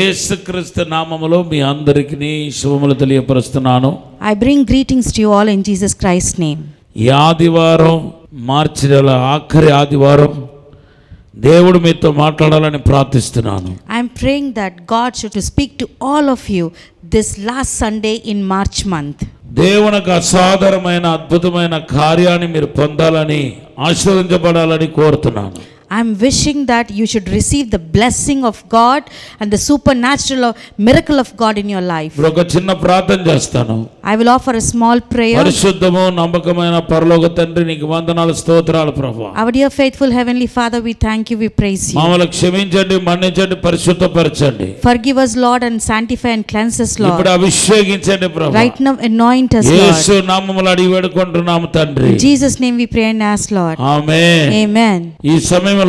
యేసుక్రీస్తు నామములో మీ అందరికీ శుభములు తెలియపరుస్తున్నాను. I bring greetings to you all in Jesus Christ's name. ఈ ఆదివారం మార్చి నెల ఆఖరి ఆదివారం దేవుడు మీతో మాట్లాడాలని ప్రార్థిస్తున్నాను. I am praying that God should speak to all of you this last Sunday in March month. దేవునికి అసాధారణమైన అద్భుతమైన కార్యాన్ని మీరు పొందాలని ఆశీర్వదించబడాలని కోరుతున్నాను. I am wishing that you should receive the blessing of God and the supernatural miracle of God in your life. ఒక చిన్న ప్రార్థన చేస్తాను. I will offer a small prayer. పరిశుద్ధము నమ్మకమైన పరలోక తండ్రి నీకు వందనాలు స్తోత్రాలు ప్రభువా. Our dear faithful heavenly Father, we thank you, we praise you. మమ్మల్ని క్షమించండి, మన్నించండి, పరిశుద్ధపరచండి. Forgive us, Lord, and sanctify and cleanse us, Lord. ఇప్పుడు అభిషేకించండి ప్రభువా. Right now anoint us, Lord. యేసు నామములో అడిగి వేడుకుంటున్నాము తండ్రి. In Jesus name we pray and ask, Lord. Amen. Amen. ఈ సమయంలో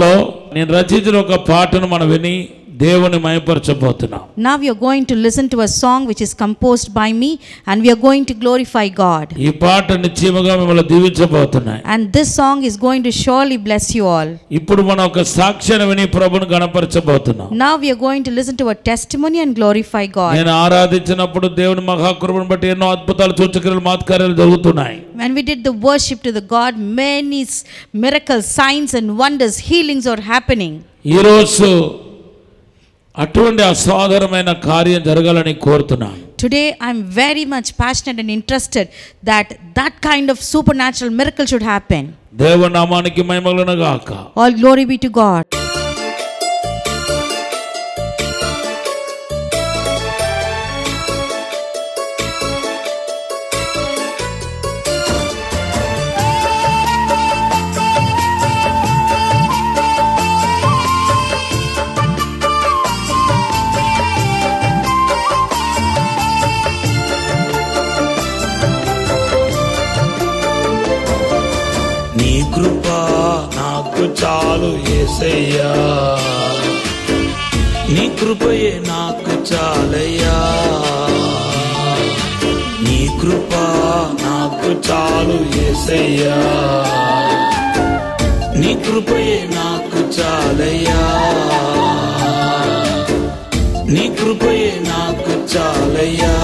నేను రచించిన ఒక పాటను మనం విని దేవుని మహిమపరచబోతున్నాం. Now we are going to listen to a song which is composed by me and we are going to glorify God. ఈ పాట నిశ్చయముగా మిమ్మల్ని దీవించబోతున్నాయి. And this song is going to surely bless you all. ఇప్పుడు మనం ఒక సాక్ష్యాన్ని విని ప్రభువును గణపరచబోతున్నాం. Now we are going to listen to a testimony and glorify God. నేను ఆరాధించినప్పుడు దేవుని మహాకృపను బట్టి ఎన్నో అద్భుతాలు సూచక్రియలు మహత్కార్యాలు జరుగుతున్నాయి. When we did the worship to the God, many miracles, signs and wonders, healings are happening. ఈ రోజు అటువంటి అసాధారణమైన కార్యం జరగాలని కోరుతున్నాను. Today I am very much passionate and interested that kind of supernatural miracle should happen. దేవుని నామానికి మహిమ కలుగును గాక. All glory be to God. నీ కృప నాకు చాలు యేసయ్యా, నీ కృపయే నాకు చాలయ్యా, నీ కృప నాకు చాలు యేసయ్యా, నీ కృపయే నాకు చాలయ్యా, నీ కృపయే నాకు చాలయ్యా.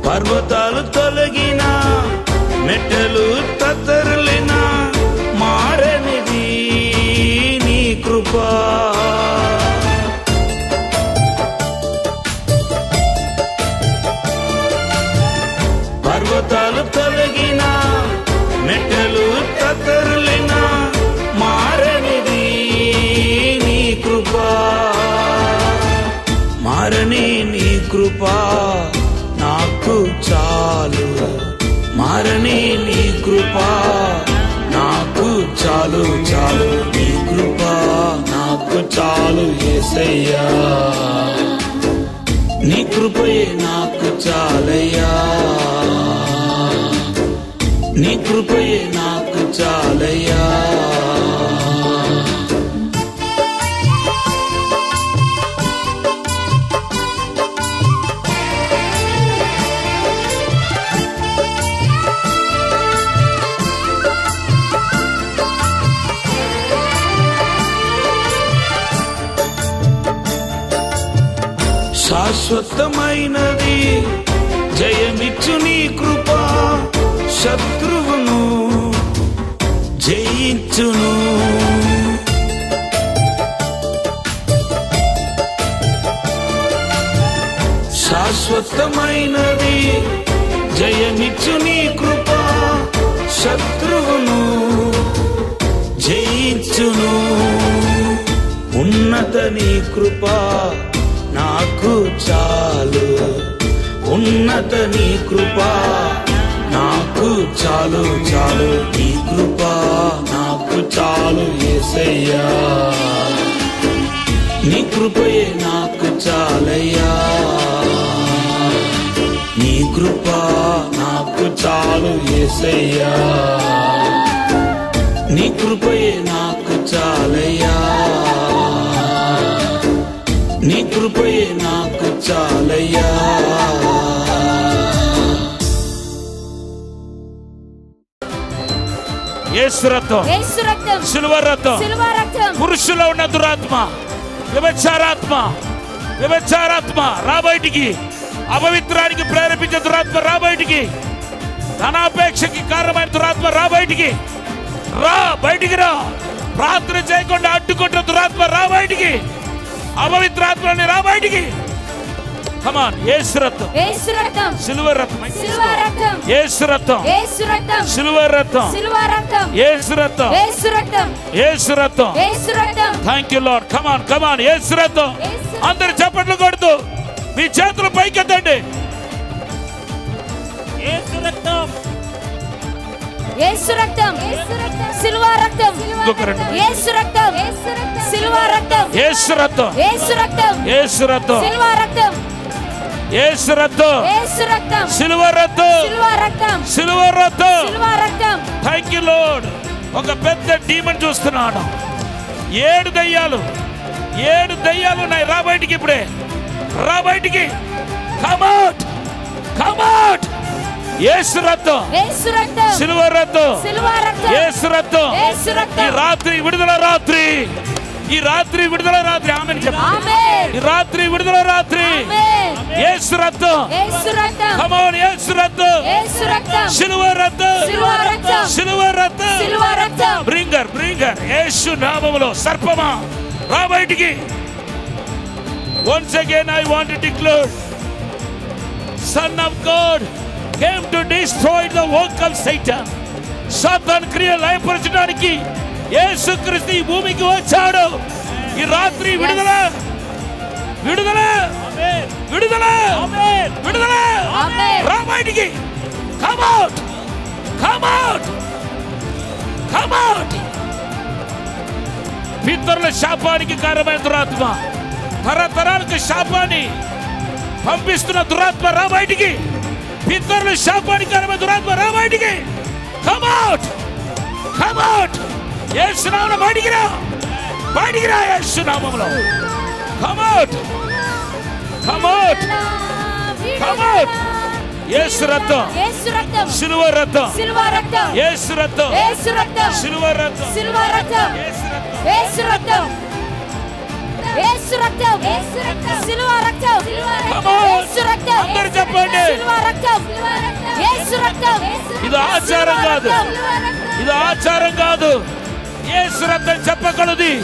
పర్వతాలు తొలగినా మెట్టలు తత్తరులినా మారనిది నీ కృప. పర్వతాలు తొలగినా మెట్టలు తత్తరులినా మారనిది నీ కృప, మారని నీ కృప నాకు చాలు, మారని నీ కృప నాకు చాలు చాలు, నీ కృప నాకు చాలు యేసయ్యా, నీ కృపయే నాకు చాలయ్యా, నీ కృపయే నాకు చాలయ్యా. శాశ్వతమైనది జయమిచ్చు నీ కృప, శత్రువును జయించును. శాశ్వతమైనది జయమిచ్చు నీ కృప, శత్రువును జయించును. ఉన్నత నీ కృప నాకు చాలు, ఉన్నత నీ కృప నాకు చాలు చాలు, నీ కృప నాకు చాలు యేసయ్యా, నీ కృపయే నాకు చాలయ్యా, నీ కృప నాకు చాలు యేసయ్యా, నీ కృపయే నాకు చాలయ్యా, నీ కృపయే నాకు చాలయ్యా. యేసు రక్తం, సిలువ రక్తం, పురుషులో ఉన్న దురాత్మ, వ్యభిచారాత్మ రా బయటికి, అపవిత్రానికి ప్రేరేపించే దురాత్మ రా బయటికి, ధనాపేక్షకి కారణమైన దురాత్మ రా బయటికి, బయటికి రా. ప్రార్థన చేయకుండా అడ్డుకుంటున్న దురాత్మ రా బయటికి, అపవిత్రాత్మని రా బయటికి. Come on, యేసు రక్తం, సిలువ రక్తం, యేసు రక్తం, సిలువ రక్తం, యేసు రక్తం, యేసు రక్తం. Thank you Lord. Come on, Yesu రక్తం. అందరు చప్పట్లు కొడుతూ మీ చేతులు పైకెత్తండి. యేసు రక్తం, యేసు రక్తం, సిలువ రక్తం, యేసు రక్తం, సిలువ రక్తం, యేసు రక్తం, యేసు రక్తం, యేసు రక్తం, సిలువ రక్తం, యేసు రక్తం, యేసు రక్తం, సిలువ రక్తం, సిలువ రక్తం, సిలువ రక్తం. సిలువ రక్తం. Thank you lord. ఒక పెద్ద డీమన్ చూస్తున్నాను. 7 దయ్యాలు ఉన్నాయి. రా బయటికి, ఇప్పుడే రా బయటికి. కమ్ అవుట్, యేసు రక్తం, యేసు రక్తం, సిలువ రక్తం, సిలువ రక్తం, యేసు రక్తం. యేసు రక్తం. ఈ రాత్రి విడుదల రాత్రి, ఈ రాత్రి విడుదల రాత్రి. ఆమేన్ చెప్పండి. ఆమేన్. ఈ రాత్రి విడుదల రాత్రి. ఆమేన్. యేసు రక్తం, యేసు రక్తం, కమ్ ఆన్, యేసు రక్తం, యేసు రక్తం, సిలువ రక్తం, సిలువ రక్తం, సిలువ రక్తం, సిలువ రక్తం. బ్రింగర్ యేసు నామములో సర్పమా రా బయటికి. Once again I want to declare, Son of God came to destroy the work of Satan. సాతాను క్రియలు లయపరచడానికి యేసుక్రీస్తు ఈ భూమికి వచ్చాడు. ఈ రాత్రి విడుదల, విడుదల, విడుదల, విడుదల. రా బయటికి. కమ్ అవుట్, పితరుల శాపానికి కారణమైన దురాత్మ, తరతరాలకు శాపాన్ని పంపిస్తున్న దురాత్మ రా బయటికి. పితరుల శాపానికి కారణమైన దురాత్మ రా బయటికి. కమ్ అవుట్, యేసు నామములో బయటికి రా, యేసు నామములో. కమ్ అవుట్, యేసు రక్తం, యేసు రక్తం, సిలువ రక్తం, సిలువ రక్తం, యేసు రక్తం, యేసు రక్తం, సిలువ రక్తం, సిలువ రక్తం, యేసు రక్తం, యేసు రక్తం, యేసు రక్తం, సిలువ రక్తం, యేసు రక్తం. అందరూ చెప్పండి. సిలువ రక్తం, యేసు రక్తం. ఇది ఆచారం కాదు, ఇది ఆచారం కాదు. యేసు రక్తం చెప్పగలది.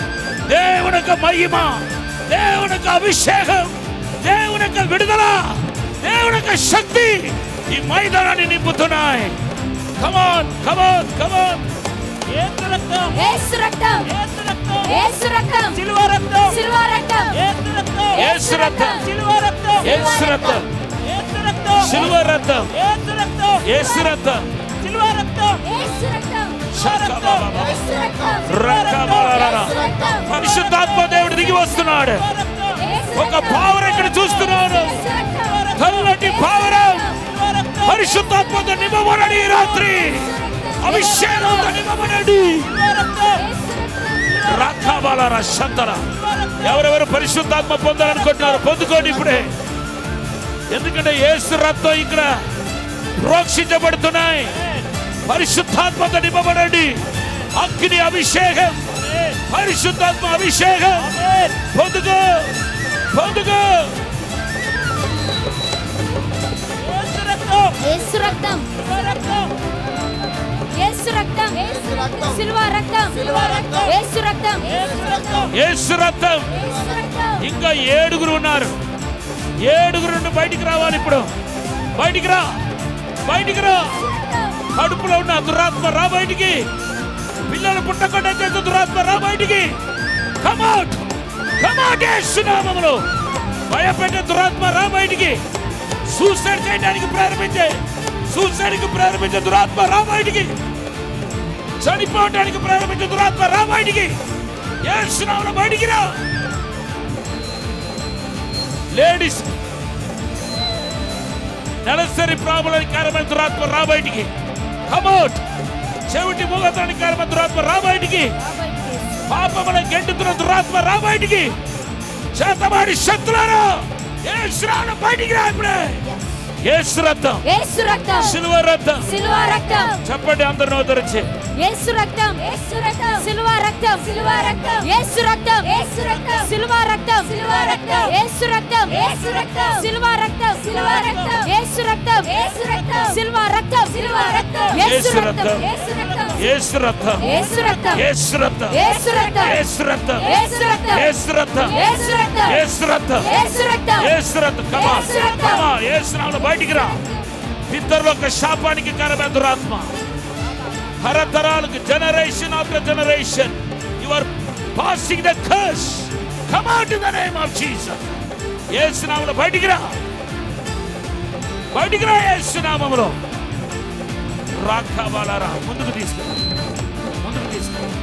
దేవుని యొక్క మహిమ, దేవుని యొక్క అభిషేకం, దేవుని యొక్క విడుదల, దేవుని యొక్క శక్తి ఈ మైదానాన్ని నింపుతున్నాయి. కమాన్, యేసు రక్తం, యేసు రక్తం, యేసు రక్తం, సిలువ రక్తం, సిలువ రక్తం, యేసు రక్తం, యేసు రక్తం, సిలువ రక్తం, యేసు రక్తం, యేసు రక్తం, యేసు రక్తం, పరిశుద్ధాత్మ దేవుడు దిగి వస్తున్నాడు. ఒక పావర్ ఇక్కడ చూస్తున్నాను. తెల్లటి పావరం పరిశుద్ధాత్మతో నింపబడండి. ఈ రాత్రి అభిషేకంతో నింపబడండి. రకాబాల శంతర. ఎవరెవరు పరిశుద్ధాత్మ పొందాలనుకుంటున్నారు పొందుకోండి ఇప్పుడే. ఎందుకంటే యేసు రక్తం ఇక్కడ ప్రోక్షించబడుతున్నాయి. పరిశుద్ధాత్మతో నింపబడండి. అగ్ని అభిషేకం, పరిశుద్ధాత్మ అభిషేకం పొందుకో. యేసు రక్తం, యేసు రక్తం, సిలువ రక్తం, యేసు రక్తం, యేసు రక్తం. ఇంకా 7 ఉన్నారు. 7 నుండి బయటికి రావాలి. ఇప్పుడు బయటికి రా. కడుపులో ఉన్న దురాత్మ రా బయటికి. పిల్లలు పుట్టకుండా చేసే దురాత్మ రా బయటికి. కమ్ అవుట్, యేసు నామములో. భయపెట్టే దురాత్మ రా బయటికి. సూసైడ్ చేయడానికి ప్రారంభించే దురాత్మ రా బయటికి. చనిపోవడానికి ప్రారంభించే దురాత్మ రా బయటికి. యేసు నామములో బయటికి రా. లేడీస్ నెలసరి ప్రాబ్లానికి కారణమైన దురాత్మ రా బయటికి. Come out. చెవిటి మూగతానికి కారణమైన దురాత్మ రా బయటికి. పాపముల గెంటుతున్న దురాత్మ రా బయటికి. చేతమాడి శక్తులారా యేసు నామములో బయటికి రా ఇప్పుడే. యేసు రక్తం, యేసు రక్తం, సిలువ రక్తం, సిలువ రక్తం. చెప్పండి అందరూ నోదరించి. యేసు రక్తం, యేసు రక్తం, సిలువ రక్తం, సిలువ రక్తం. యేసు రక్తం, యేసు రక్తం, సిలువ రక్తం, సిలువ రక్తం. యేసు రక్తం, యేసు రక్తం, సిలువ రక్తం, సిలువ రక్తం. యేసు రక్తం, యేసు రక్తం, సిలువ రక్తం, సిలువ రక్తం. యేసు రక్తం, యేసు రక్తం, యేసు రక్తం, యేసు రక్తం, యేసు రక్తం, యేసు రక్తం, యేసు రక్తం, యేసు రక్తం, యేసు రక్తం, యేసు రక్తం, యేసు రక్తం, యేసు రక్తం, యేసు రక్తం. Come on, come on. Yesu నామములో బయటికి రా. పితరుల శాపానికి కారణమైన దురాత్మ తరతరాలకు, generation after generation, you are passing the curse. Come out in the name of Jesus. Yesu నామములో బయటికి రా. బయటికి రా యేసు నామములో. రాఖవాలరా ముందుకు తీసుకెళ్ళి, ముందుకు తీసుకెళ్ళి.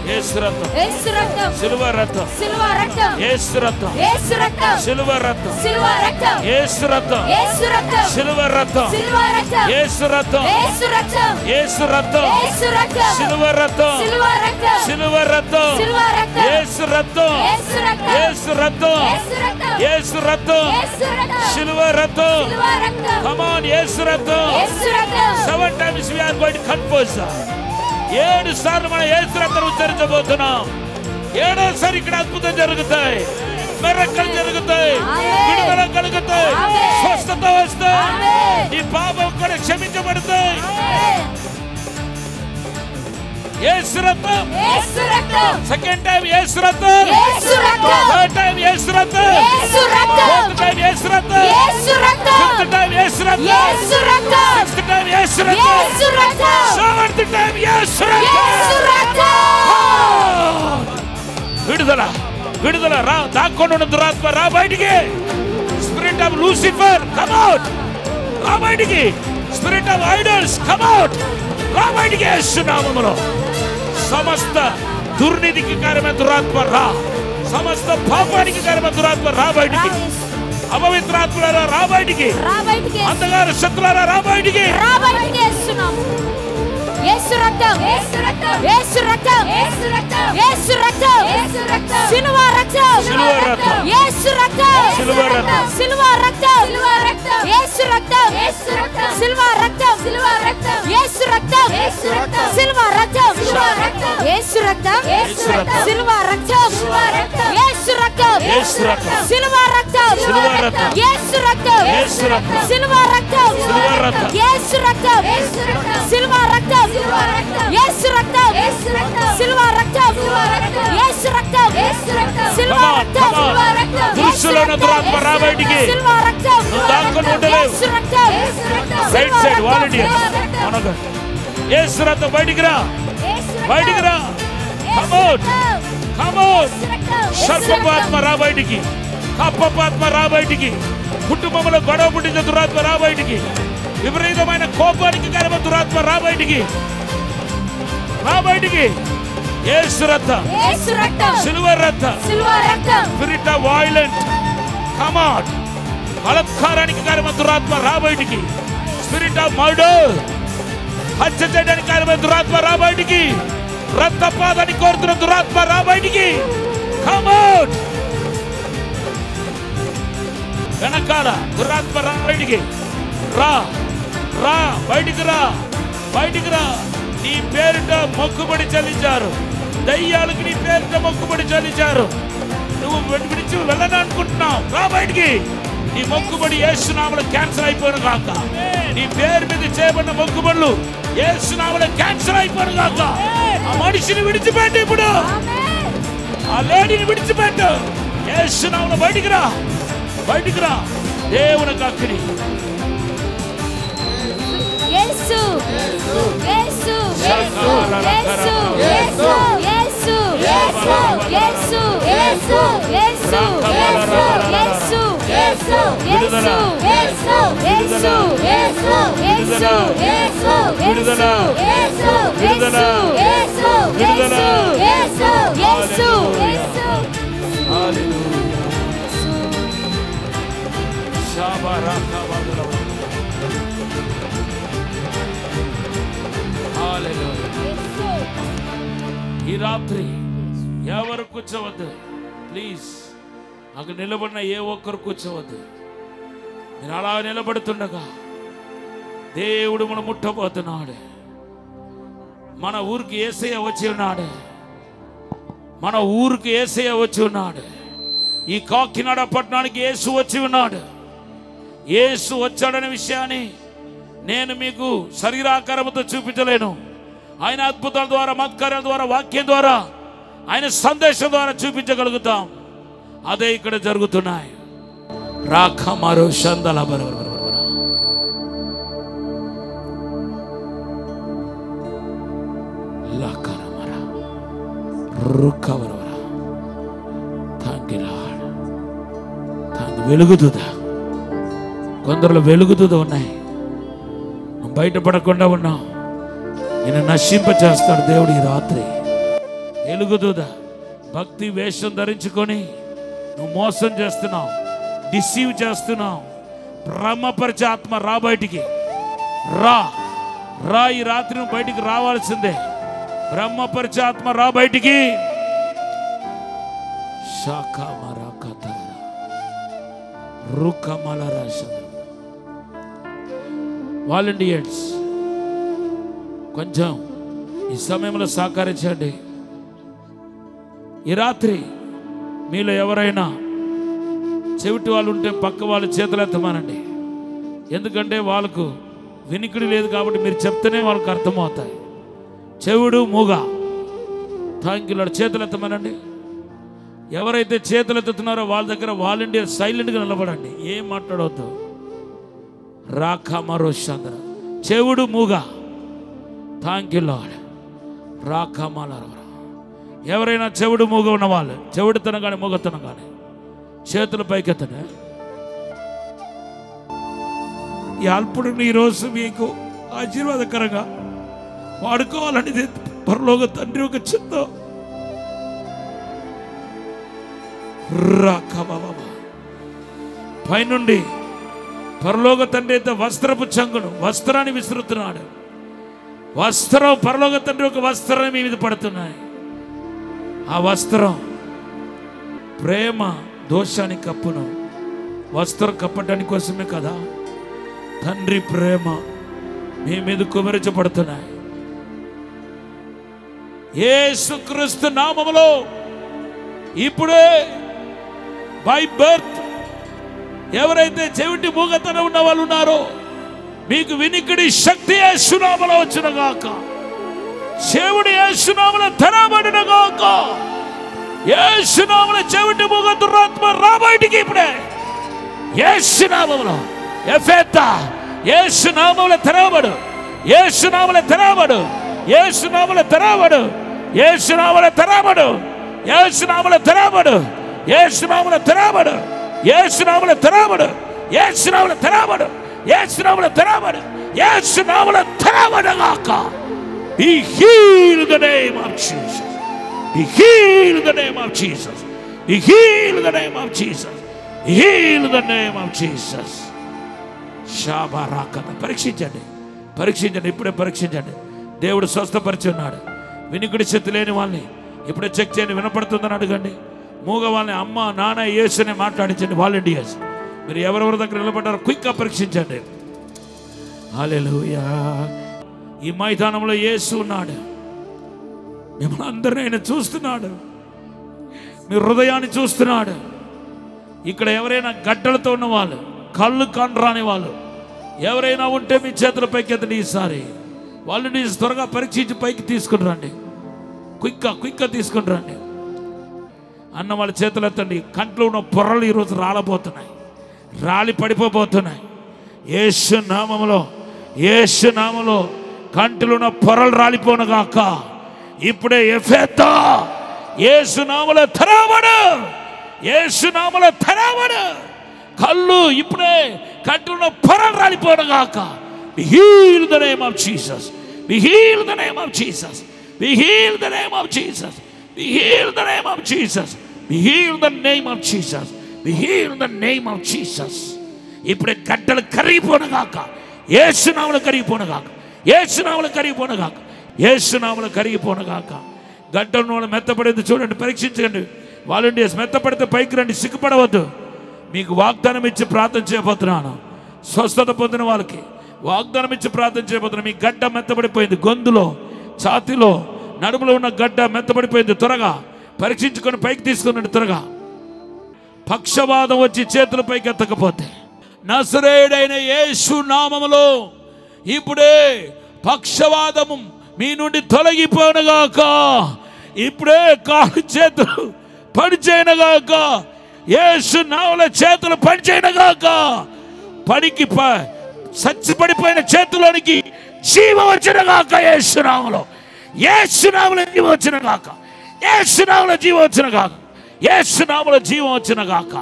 యేసు రక్తం, యేసు రక్తం, సిలువ రక్తం, సిలువ రక్తం, యేసు రక్తం, యేసు రక్తం, సిలువ రక్తం, సిలువ రక్తం, యేసు రక్తం, యేసు రక్తం, సిలువ రక్తం, సిలువ రక్తం, యేసు రక్తం, యేసు రక్తం, యేసు రక్తం, యేసు రక్తం, సిలువ రక్తం, సిలువ రక్తం, సిలువ రక్తం, సిలువ రక్తం, యేసు రక్తం, యేసు రక్తం, యేసు రక్తం, యేసు రక్తం, యేసు రక్తం, యేసు రక్తం, సిలువ రక్తం. సిలువ రక్తం. Come on, యేసు రక్తం. యేసు రక్తం. 7 times we are going to confess. 7 సార్లు మనం యేసు రక్తం ఉచ్చరించబోతున్నాం. 7వసారి ఇక్కడ అద్భుతం జరుగుతాయి, మిరకల్ జరుగుతాయి, విడుదల కలుగుతాయి, స్వస్థత వస్తాయి, నీ పాపం కూడా క్షమించబడతాయి. యేసు రక్తం, యేసు రక్తం, సెకండ్ టైం యేసు రక్తం, యేసు రక్తం, థర్డ్ టైం యేసు రక్తం, యేసు రక్తం, ఫోర్త్ టైం యేసు రక్తం, యేసు రక్తం, ఫిఫ్త్ టైం యేసు రక్తం, యేసు రక్తం, సిక్స్త్ టైం యేసు రక్తం, యేసు రక్తం, సెవెంత్ టైం యేసు రక్తం. యేసు రక్తం. విడుదల, విడుదల. రా, దాక్కొని ఉన్న దురాత్మ రా బయటికి. Spirit of Lucifer come out, రా బయటికి. Spirit of idols come out, రా బయటికి యేసు నామములో. సమస్త దుర్నీతికి కారణమైన దురాత్మ రా. సమస్త పాపానికి కారణమైన దురాత్మ రా బయటికి. అపవిత్రాత్మలారా రా బయటికి. రా బయటికి. అంధకార శక్తులారా రా బయటికి. రా బయటికి యేసునామము. యేసు రక్తం, యేసు రక్తం, యేసు రక్తం, యేసు రక్తం, యేసు రక్తం, యేసు రక్తం, సిలువ రక్తం, సిలువ రక్తం, యేసు రక్తం, సిలువ రక్తం, సిలువ రక్తం, సిలువ రక్తం, యేసు రక్తం, యేసు రక్తం, సిలువ రక్తం, సిలువ రక్తం, యేసు రక్తం, యేసు రక్తం, సిలువ రక్తం, సిలువ రక్తం, యేసు రక్తం, యేసు రక్తం, సిలువ రక్తం, సిలువ రక్తం, యేసు రక్తం, యేసు రక్తం, సిలువ రక్తం, సిలువ రక్తం, యేసు రక్తం, యేసు రక్తం, సిలువ రక్తం, సిలువ రక్తం, యేసు రక్తం, యేసు రక్తం, సిలువ రక్తం, సిలువ రక్తం, యేసు రక్తం, యేసు రక్తం, సిలువ రక్తం, సిలువ రక్తం, యేసు రక్తం, యేసు రక్తం, సిలువ రక్తం, సిలువ రక్తం, దృష్టిలో ఉన్న దురాత్మ రా బయటికి. సిలువ రక్తం, నువ్వు దాక్కొని ఉండలేవు. యేసు రక్తం, యేసు రక్తం, రైట్ సైడ్ వాలంటీర్స్ మనకు యేసు రక్తం బయటికి రా, బయటికి రా. Come out, come out. సర్పపాత్మ రా బయటికి, కప్పపాత్మ రా బయటికి. కుటుంబంలో గొడవ పుట్టించే దురాత్మ రా బయటికి. విపరీతమైన కోపానికి కారణమైన దురాత్మ రా బయటికి, రా బయటికి. యేసు రక్తం, యేసు రక్తం, సిలువ రక్తం, సిలువ రక్తం, spirit of violent come out. బలత్కారానికి కారణమైన దురాత్మ రా బయటికి. స్పిరిట్ ఆఫ్ మర్డర్, హత్య చేయడానికి కారణమైన దురాత్మ రా బయటికి. రక్తపాతాన్ని కోరుతున్న దురాత్మ రా బయటికి. Come out. వెనకాల దురాత్మ రా బయటికి. రా, రా బయటికి రా, బయటికి రా. నీ పేరిట మొక్కుబడి చెల్లించారు, దయ్యాలకు నీ పేరిట మొక్కుబడి చెల్లించారు. నువ్వు విడిచి వెళ్ళను అనుకుంటున్నావు, రా బయటికి. నీ మొక్కుబడి యేసు నామములో క్యాన్సల్ అయిపోను గాక. నీ పేరు మీద చేయబడిన మొక్కుబడులు యేసు నామములో క్యాన్సల్ అయిపోను గాక. ఆ మనిషిని విడిచిపెట్టు, ఇప్పుడు ఆ లేడీని విడిచిపెట్టు. యేసు నామములో బయటికి రా, బయటికి రా. దేవునికి అక్కడి యేసు, యేసు, యేసు, యేసు, యేసు, యేసు, యేసు, యేసు యేసు యేసు యేసు యేసు యేసు యేసు యేసు యేసు యేసు యేసు యేసు యేసు యేసు యేసు యేసు యేసు యేసు యేసు హల్లెలూయా షాబారాకబదల హల్లెలూయా ఈ రాత్రి ఎవరు కూర్చోవద్దు ప్లీజ్ అక్కడ నిలబడిన ఏ ఒక్కరు కూర్చోవద్దు మీరు అలా నిలబడుతుండగా దేవుడు మనం ముట్టబోతున్నాడు మన ఊరికి యేసయ్య వచ్చి ఉన్నాడు మన ఊరికి యేసయ్య వచ్చి ఉన్నాడు ఈ కాకినాడ పట్టణానికి యేసు వచ్చి ఉన్నాడు యేసు వచ్చాడనే విషయాన్ని నేను మీకు శరీరాకారంతో చూపించలేను ఆయన అద్భుతాల ద్వారా మత్కార్యాల ద్వారా వాక్యం ద్వారా ఆయన సందేశం ద్వారా చూపించగలుగుతాం అదే ఇక్కడ జరుగుతున్నాయి రాఖమారో షందల లాకరమరా రుకవరవరా థాంక్యూ వెలుగుతుందా కొందరులో వెలుగుతుందా ఉన్నాయి నువ్వు బయటపడకుండా ఉన్నావు నేను నశింప చేస్తాడు దేవుడు ఈ రాత్రి వెలుగుతుందా భక్తి వేషం ధరించుకొని నువ్వు మోసం చేస్తున్నావు డిసీవ్ చేస్తున్నావు భ్రమపరిచే ఆత్మ రా బయటికి రా రా ఈ రాత్రి నువ్వు బయటికి రావాల్సిందే బ్రహ్మపరిచే ఆత్మ రా బయటికి వాలంటీర్స్ కొంచెం ఈ సమయంలో సహకరించండి ఈ రాత్రి మీలో ఎవరైనా చెవిటి వాళ్ళు ఉంటే పక్క వాళ్ళు చేతులెత్తమానండి ఎందుకంటే వాళ్ళకు వినికిడి లేదు కాబట్టి మీరు చెప్తేనే వాళ్ళకి అర్థమవుతాయి చెవుడు మూగ థాంక్యూ లార్డ్ చేతులెత్తమానండి ఎవరైతే చేతులెత్తుతున్నారో వాళ్ళ దగ్గర వాలంటీర్ సైలెంట్గా నిలబడండి ఏం మాట్లాడవద్దు రాఖమరోషంద్ర చెవుడు మూగ థాంక్యూ లార్డ్ రాఖమలర ఎవరైనా చెవుడు మూగ ఉన్న వాళ్ళు చెవుడుతనం కానీ మూగతనం కానీ చేతుల పైకెత్తనే ఈ అల్పుడిని ఈరోజు మీకు ఆశీర్వాదకరంగా వాడుకోవాలనేది పరలోక తండ్రి ఒక చిత్తం పైనుండి పరలోక తండ్రి అయితే వస్త్రపు చంగును వస్త్రాన్ని విసురుతున్నాడు వస్త్రం పరలోక తండ్రి ఒక వస్త్రాన్ని మీ మీద పడుతున్నాయి ఆ వస్త్రం ప్రేమ దోషానికి కప్పును వస్త్రం కప్పడానికి కోసమే కదా తండ్రి ప్రేమ మీ మీద కుమరించబడుతున్నాయి యేసుక్రీస్తు నామములో ఇప్పుడే బై బర్త్ ఎవరైతే చెవిటి మూగతనం ఉన్న వాళ్ళు ఉన్నారో మీకు వినికిడి శక్తి యేసు నామములో వచ్చును గాక చెవుడు యేసు నామములో తెరవబడును గాక యేసు నామములో చెవిటి మూగ దురాత్మ రా బయటికి ఇప్పుడే యేసు నామములో ఎఫెతా యేసు నామములో తెరవబడు యేసు నామములో తెరవబడు యేసు నామములో తెరవబడు యేసు నామములో తెరవబడు యేసు నామములో తెరవబడు యేసు నామములో తెరవబడు యేసు నామములో తెరవబడు యేసు నామములో తెరవబడు యేసు నామములో తెరవబడు యేసు నామములో తెరవబడుగాక be healed in the name of Jesus be healed in the name of Jesus be healed in the name of Jesus be healed in the name of Jesus shabarakata పరీక్షించండి పరీక్షించండి ఇప్పుడే పరీక్షించండి దేవుడు స్వస్థపరిచి ఉన్నాడు వినికిడి శక్తి లేని వాళ్ళని ఇప్పుడే చెక్ చేయండి వినపడుతుందని అడగండి మూగ వాళ్ళని అమ్మ నాన్న యేసుని మాట్లాడించండి వాలంటీర్స్ మీరు ఎవరెవరి దగ్గర నిలబడ్డారో క్విక్గా పరీక్షించండి హల్లెలూయా ఈ మైదానంలో యేసు ఉన్నాడు మిమ్మల్ని అందరినీ ఆయన చూస్తున్నాడు మీ హృదయాన్ని చూస్తున్నాడు ఇక్కడ ఎవరైనా గడ్డలతో ఉన్న వాళ్ళు కళ్ళు కండ్రాని వాళ్ళు ఎవరైనా ఉంటే మీ చేతుల పైకి ఎత్తండి ఈసారి వాళ్ళని త్వరగా పరీక్షించి పైకి తీసుకుని రండి క్విక్గా తీసుకుని రండి అన్న వాళ్ళ చేతులు ఎత్తండి కంట్లో ఉన్న పొరలు ఈరోజు రాలబోతున్నాయి రాలి పడిపోబోతున్నాయి యేసు నామములో కంటిలో ఉన్న పొరలు రాలిపోనుగాక ఇప్పుడే ఎఫెతా యేసు నామములో తెరవబడు, యేసు నామములో తెరవబడు. కళ్ళు ఇప్పుడే కంటిలో పొరలు రాలిపోను గాక. Be healed in the name of Jesus. Be healed in the name of Jesus. Be healed in the name of Jesus. Be healed in the name of Jesus. Be healed in the name of Jesus. Be healed in the name of Jesus. ఇప్పుడే గడ్డలు కరిగిపోను గాక. యేసు నామములో కరిగిపోను గాక. యేసు నామములో కరిగిపోను గాక. యేసు నామములో కరిగిపోను గాక. గడ్డను మెత్తపడేది చూడండి, పరీక్షించండి. వాలంటీర్స్ మెత్తపడితే పైకి రండి, సిగ్గుపడవద్దు. మీకు వాగ్దానం ఇచ్చి ప్రార్థన చేయబోతున్నాను. స్వస్థత పొందిన వాళ్ళకి వాగ్దానం ఇచ్చి ప్రార్థన చేయబోతున్నాను. మీ గడ్డ మెత్తబడిపోయింది, గొంతులో, ఛాతీలో, నడుములో ఉన్న గడ్డ మెత్తబడిపోయింది. త్వరగా పరీక్షించుకొని పైకి తీసుకున్నాడు. త్వరగా పక్షవాదం వచ్చి చేతుల పైకి ఎత్తకపోతే నజరేయుడైన యేసు నామములో ఇప్పుడే పక్షవాదము మీ నుండి తొలగిపోనుగాక. ఇప్పుడే కాలు చేతులు పనిచేయనుగాక. యేసు నామములో చేతులు పనిచేయనుగాక. పడికి చచ్చిపడిపోయిన చేతులోనికి జీవం వచ్చినగాక. యేసు నామములో, యేసు నామములో జీవం వచ్చినగాక. యేసు నామములో జీవం వచ్చినగాక. యేసు నామములో జీవం వచ్చినగాక.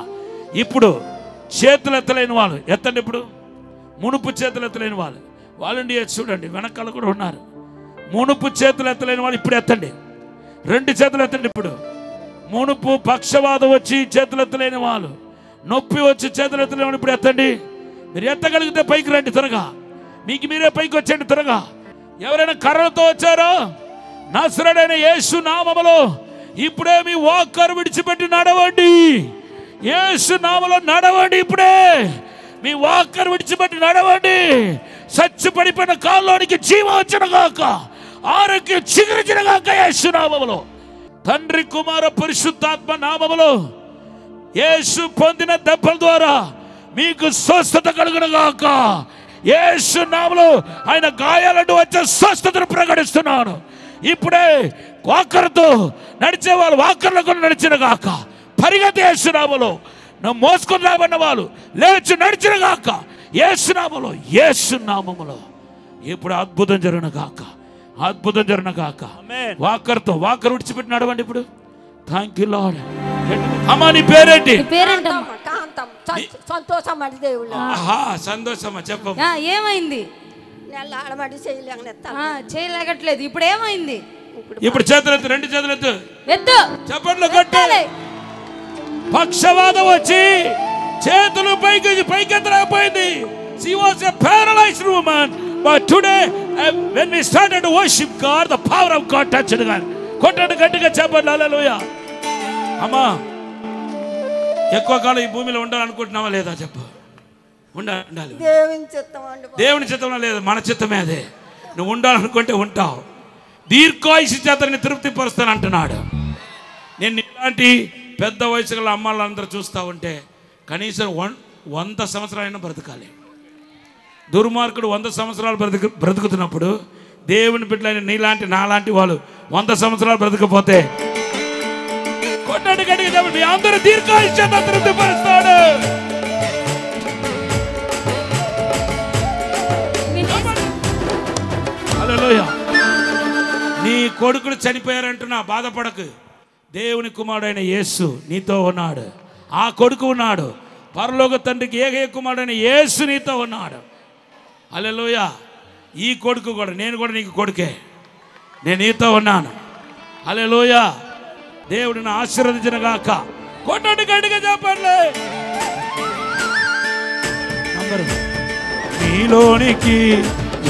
ఇప్పుడు చేతులు ఎత్తలేని వాళ్ళు ఎత్తండి. ఇప్పుడు మునుపు చేతులు ఎత్తలేని వాళ్ళు వాలంటీర్స్ చూడండి, వెనకాల కూడా ఉన్నారు. మునుపు చేతులు ఎత్తలేని వాళ్ళు ఇప్పుడు ఎత్తండి. 2 చేతులు ఎత్తండి. ఇప్పుడు మునుపు పక్షవాదం వచ్చి చేతులు ఎత్తలేని వాళ్ళు, నొప్పి వచ్చి చేతులు ఎత్తలేని వాళ్ళు ఇప్పుడు ఎత్తండి. మీరు ఎత్తగలిగితే పైకి రండి త్వరగా. మీకు మీరే పైకి వచ్చండి త్వరగా. ఎవరైనా కర్రలతో వచ్చారో నజరేయుడైన యేసు నామములో ఇప్పుడే మీ వాకర్ విడిచిపెట్టి నడవండి. యేసు నామములో నడవండి. ఇప్పుడే మీ వాకర్ విడిచిపెట్టి నడవండి. చచ్చిపడిపోయిన కాల్లోనికి జీవం వచ్చినగాక. ఆరోగ్యం చిగురించినగాక. యేసు నామములో, తండ్రి కుమార పరిశుద్ధాత్మ నామములో యేసు పొందిన దెబ్బల ద్వారా మీకు స్వస్థత కలుగునుగాక. యేసు నామములో ఆయన గాయాలంటూ వచ్చే స్వస్థతను ప్రకటిస్తున్నాను. ఇప్పుడే వాకర్తో నడిచే వాళ్ళు వాకర్లకు నడిచినగాక. పరిగెత్తి యేసు నామములో. మోసుకొని రాబడిన వాళ్ళు లేచి నడిచినగాక. యేసు నామములో, యేసు నామములో ఇప్పుడు అద్భుతం జరుగునుగాక. అద్భుతం జరుగునుగాక. వాకర్ విడిచిపెట్టి నడవండి ఇప్పుడు. Thank you lord. అమ్మా నీ పేరేంటి? సంతోషమ్మా చెప్పు. ఏమైంది? చేయలేగట్లేదు. ఇప్పుడు ఏమైంది? ఇప్పుడు చేతులు ఎత్తు, 2 చేతులు ఎత్తు. ఎత్తు. చప్పట్లు కొట్టాలి. పక్షవాదం వచ్చి చేతులు పైకెత్తలేకపోయింది. She was a paralyzed woman, but today when we started to worship God, the power of God touched her. కొట్టండి గట్టిగా చెప్పండి. హల్లెలూయా. అమ్మా ఎక్కువ కాలం ఈ భూమిలో ఉండాలనుకుంటున్నావా లేదా? చెప్పు. ఉండాలి. దేవుని చిత్తం లేదు, మన చిత్తమే అదే. నువ్వు ఉండాలనుకుంటే ఉంటావు. దీర్ఘాయుషు చేతని తృప్తి పరుస్తాను అంటున్నాడు. నేను ఇలాంటి పెద్ద వయసు గల అమ్మాళ్ళందరూ చూస్తూ ఉంటే కనీసం 100 సంవత్సరాలైనా బ్రతకాలి. దుర్మార్గుడు 100 సంవత్సరాలు బ్రతుకుతున్నప్పుడు దేవుని బిడ్డలైన నీలాంటి నాలాంటి వాళ్ళు 100 సంవత్సరాలు బ్రతకపోతే కొట్టండి గట్టిగా చెప్పండి. అందరూ దీర్ఘాయుషు చేత తృప్తి పరుస్తాడు. హల్లెలూయా. నీ కొడుకులు చనిపోయారంటున్నా బాధపడకు. దేవుని కుమారుడైన యేసు నీతో ఉన్నాడు. ఆ కొడుకు ఉన్నాడు. పరలోక తండ్రికి ఏకైక కుమారుడైన యేసు నీతో ఉన్నాడు. హల్లెలూయా. ఈ కొడుకు కూడా, నేను కూడా నీకు కొడుకే. నేను నీతో ఉన్నాను. హల్లెలూయా. దేవుడిని ఆశీర్వదించినగాక. కొట్టండి గట్టిగా చెప్పండి. నీలోనికి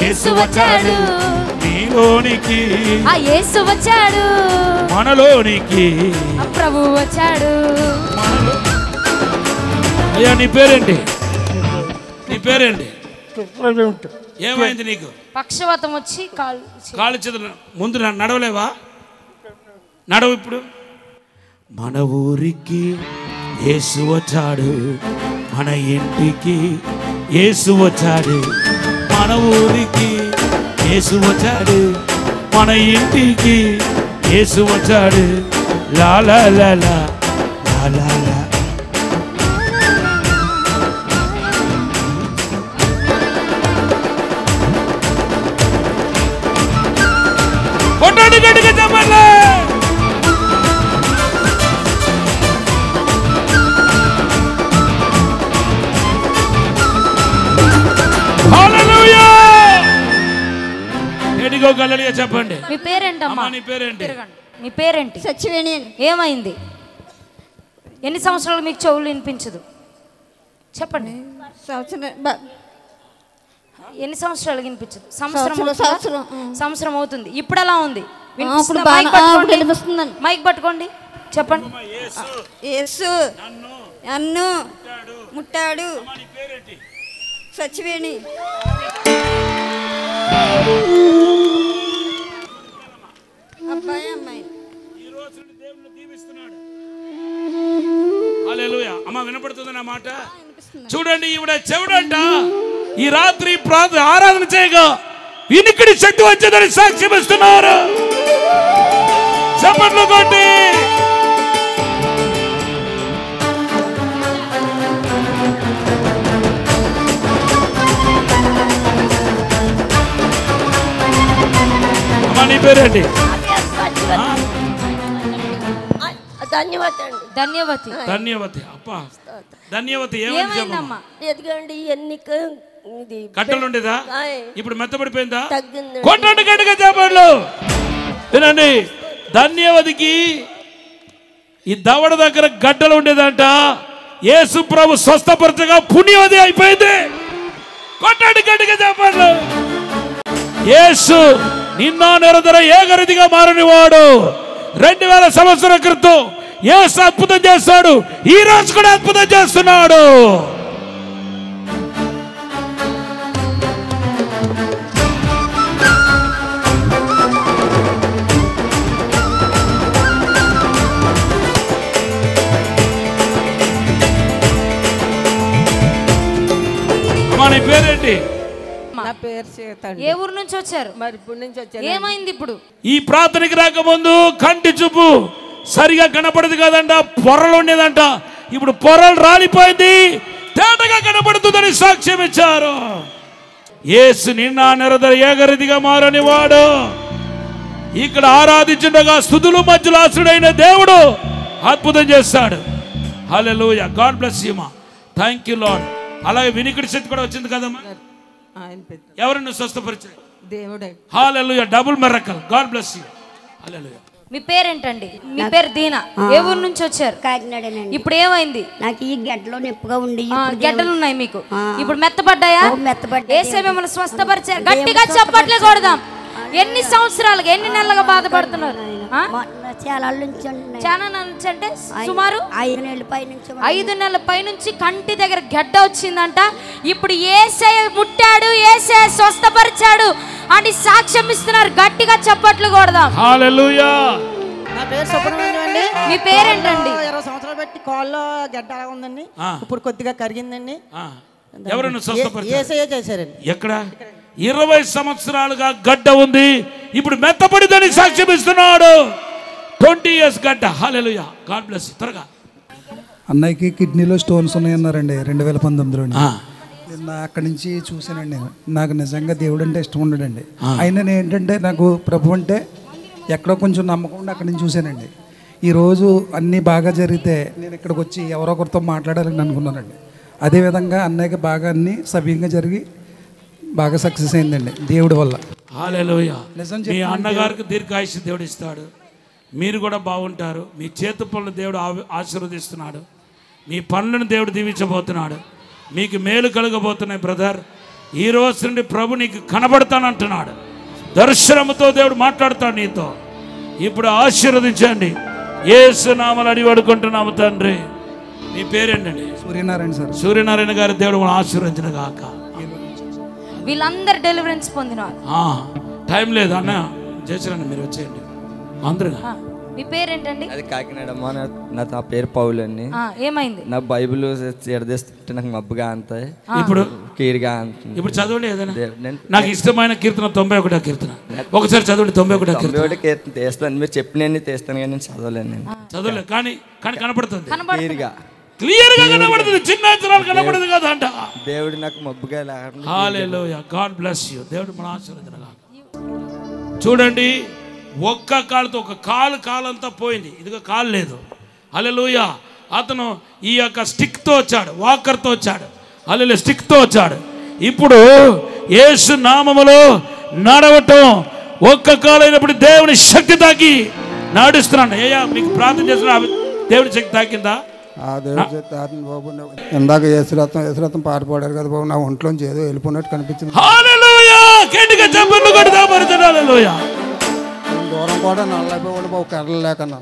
యేసు వచ్చాడు. నీలోనికి ఆ యేసు వచ్చాడు. మనలోనికి ఆ ప్రభువు వచ్చాడు. అయ్యా నీ పేరేంటి? నీ పేరేంటి? ఏమైంది నీకు? పక్షవాతం వచ్చి కాళ్ళు చేతులు ముందు నడవలేవా? నడవు ఇప్పుడు. మన ఊరికి యేసు వచ్చాడు. మన ఇంటికి యేసు వచ్చాడు. మన ఊరికి యేసు వచ్చాడు. మన ఇంటికి యేసు వచ్చాడు. లా లా లా లా లా లా. కొట్టండి గట్టిగా చెప్పండి. గట్టిగా గల్లలిగా చెప్పండి. మీ పేరేంటమ్మా? నీ పేరేంటి? మీ పేరేంటి? సచివేణి. ఏమైంది? ఎన్ని సంవత్సరాలు మీకు చెవులు వినిపించదు? చెప్పండి. ఎన్ని సంవత్సరాలు వినిపించదు? సంవత్సరం అవుతుంది. ఇప్పుడు ఎలా ఉంది? మైక్ పట్టుకోండి, చెప్పండి. యేసు నన్ను ముట్టాడు. సచివేణి. అబ్బాయి అమ్మాయి. హల్లెలూయా. అమ్మ వినపడుతుంది నా మాట? చూడండి, ఈవిడ చెవుడంట ఈ రాత్రి ఆరాధన చేయగా వినికిడి శక్తి వచ్చేదని సాక్ష్యం ఇస్తున్నారు. చప్పట్లు కొట్టి నీ పేరేంటి? ధన్యవతి. ధన్యవతి. అప్పా ధన్యవతి. ఏమైందమ్మా? ఎదుగండి ఎన్నిక కట్టలు ఉండేదా? ఇప్పుడు మెత్తబడిపోయిందా? కొట్టండి గట్టిగా చెప్పండి. వినండి, ధన్యవతికి ఈ దవడ దగ్గర గడ్డలు ఉండేదంట. యేసు ప్రభు స్వస్థపరచగా పుణ్యవతి అయిపోయింది. కొట్టండి గట్టిగా చెప్పండి. యేసు నిన్న నిరంతర ఏకరీతిగా మారని వాడు. 2000 సంవత్సరాల క్రితం యేసు అద్భుతం చేస్తాడు, ఈ రోజు కూడా అద్భుతం చేస్తున్నాడు. నీ పేరేంటి? నా పేరు సీత. ఏ ఊరు నుంచి వచ్చారు? మరిపూడి నుంచి వచ్చారు. ఏమైంది ఇప్పుడు? ఈ ప్రార్థనకి రాకముందు కంటి చూపు సరిగా కనపడదు కదంట, పొరలు ఉండేదంట. ఇప్పుడు పొరలు రాలిపోయింది, తేటగా కనపడుతుందని సాక్ష్యం ఇచ్చారు. యేసు నిన్న నిరంతర ఏకరీతిగా మారని వాడు. ఇక్కడ ఆరాధించుండగా స్తుతులు మధ్యలో ఆశ్రుడైన దేవుడు అద్భుతం చేస్తాడు. హల్లెలూయా. గాడ్ బ్లెస్ యు మా. Thank you Lord. అలాగే వినికిడి శక్తి కూడా వచ్చింది కదమ్మా. ఎవరిని స్వస్థపరిచాడు? దేవుడే. Hallelujah. Double miracle. God bless you. Hallelujah. మీ పేరేంటండి? మీ పేరు దీనా. ఏ ఊరు నుంచి వచ్చారు? కాకినాడేనండి. ఇప్పుడు ఏమైంది? నాకు ఈ గడ్డలో నొప్పిగా ఉండి గడ్డలు ఉన్నాయి మీకు. ఇప్పుడు మెత్తపడ్డాయా? మెత్తపడ్డాయి. యేసే మిమ్మల్ని స్వస్థపరిచారు. గట్టిగా చప్పట్లు కొడదాం. ఎన్ని సంవత్సరాలుగా, ఎన్ని నెలలుగా బాధపడుతున్నారు? చాలా నుంచి అంటే సుమారు 5 నెలల పై నుంచి 5 నెలల పై నుంచి కంటి దగ్గర గడ్డ వచ్చిందంట. ఇప్పుడు యేసయ్య ముట్టాడు, యేసయ్య స్వస్థపరిచాడు అని సాక్ష్యం ఇస్తున్నారు. గట్టిగా చప్పట్లు కొడదాం. హల్లెలూయా. నా పేరు సుబ్రహ్మణ్యం అండి. మీ పేరేంటండి? 20 సంవత్సరాలు బట్టి కాల్లో గడ్డ అలా ఉందండి. ఇప్పుడు కొద్దిగా కరిగిందండి. ఎవరైనా స్వస్థపరిచారు? యేసయ్య చేశారండి. ఎక్కడ? 20 సంవత్సరాలుగా గడ్డ ఉంది, ఇప్పుడు మెత్తపడిదని సాక్ష్యం ఇస్తున్నాడు. 20 years గడ్డ. హల్లెలూయా. God bless. త్వరగా. అన్నయ్యకి కిడ్నీలో స్టోన్స్ ఉన్నాయన్నారండి 2019లో. అక్కడి నుంచి చూశానండి నేను. నాకు నిజంగా దేవుడు అంటే ఇష్టం ఉండడండి. అయినా నేను ఏంటంటే నాకు ప్రభు అంటే ఎక్కడో కొంచెం నమ్మకం ఉండి అక్కడి నుంచి చూశానండి. ఈరోజు అన్నీ బాగా జరిగితే నేను ఇక్కడికి వచ్చి ఎవరో ఒకరితో మాట్లాడాలని అనుకున్నానండి. అదేవిధంగా అన్నయ్యకి బాగా అన్నీ సవ్యంగా జరిగి బాగా సక్సెస్ అయిందండి దేవుడి వల్ల. హల్లెలూయా. మీ అన్నగారికి దీర్ఘాయుష్య దేవుడు ఇస్తాడు. మీరు కూడా బాగుంటారు. మీ చేతి పనులు దేవుడు ఆశీర్వదిస్తున్నాడు. మీ పనులను దేవుడు దీవించబోతున్నాడు. మీకు మేలు కలగబోతున్నాయి బ్రదర్. ఈ రోజు నుండి ప్రభు నీకు కనబడతానంటున్నాడు. దర్శనముతో దేవుడు మాట్లాడతాడు నీతో. ఇప్పుడు ఆశీర్వదించండి. యేసు నామములో అడిగి వేడుకుంటున్నాము తండ్రి. మీ పేరేంటండి? సూర్యనారాయణ సార్. సూర్యనారాయణ గారి దేవుడు మనం ఆశీర్వదించిన గాక. వీళ్ళందరూ డెలివరెన్స్ పొందినారు. టైం లేదు అన్న, చేసిరండి, మీరు వచ్చేయండి అందరూ. మీ పేరేంటండి? అది కాకినాడ. నా పేరు పౌలు అండి. ఏమైంది? నా బైబిల్ ఎడదీస్తుంటే నాకు మబ్బుగా అంతాయి. ఇప్పుడు కీరిగా అంటుంది. ఇప్పుడు చదవండి ఏదైనా. నాకు ఇష్టమైన కీర్తన 91వ కీర్తన. ఒకసారి చదవండి 91వ కీర్తన. తీస్తాను, మీరు చెప్పినన్ని తీస్తాను కానీ నేను చదవలేను. నేను చదవలేదు కానీ కనపడుతుంది. క్లియర్ గా కనబడుతుంది. చిన్న అక్షరాలు కనబడదు కదా అంట. దేవుడు నాకు మబ్బుగా లేకుండా. హల్లెలూయా. God bless you. దేవుడు మన ఆశీర్వదించును గాక. చూడండి, ఒక్క కాలుతో ఒక కాలంతా పోయింది. ఇదిగో కాలు లేదు. హల్లెలూయా. అతను ఈ యొక్క స్టిక్తో వచ్చాడు, వాకర్తో వచ్చాడు. హల్లెలూయా. స్టిక్తో వచ్చాడు. ఇప్పుడు యేసు నామములో నడవటం ఒక్క కాలైనప్పుడు దేవుని శక్తి తాకి నడుస్తున్నాను. అయ్యా మీకు ప్రార్థన చేస్తున్నా, దేవుని శక్తి తాకిందా? దేవుడి శక్తి తాకింది బాబు. ఇందాక యేసురత్నం పాట పాడారు కదా బాబు, నా ఒంట్లోంచి ఏదో వెళ్ళిపోయినట్టు కనిపించింది. హల్లెలూయా! గట్టిగా చప్పట్లు కొడదాం. హల్లెలూయా! దూరం కూడా నల్లైపోయి బాబు, కర్రలు లేకన్నా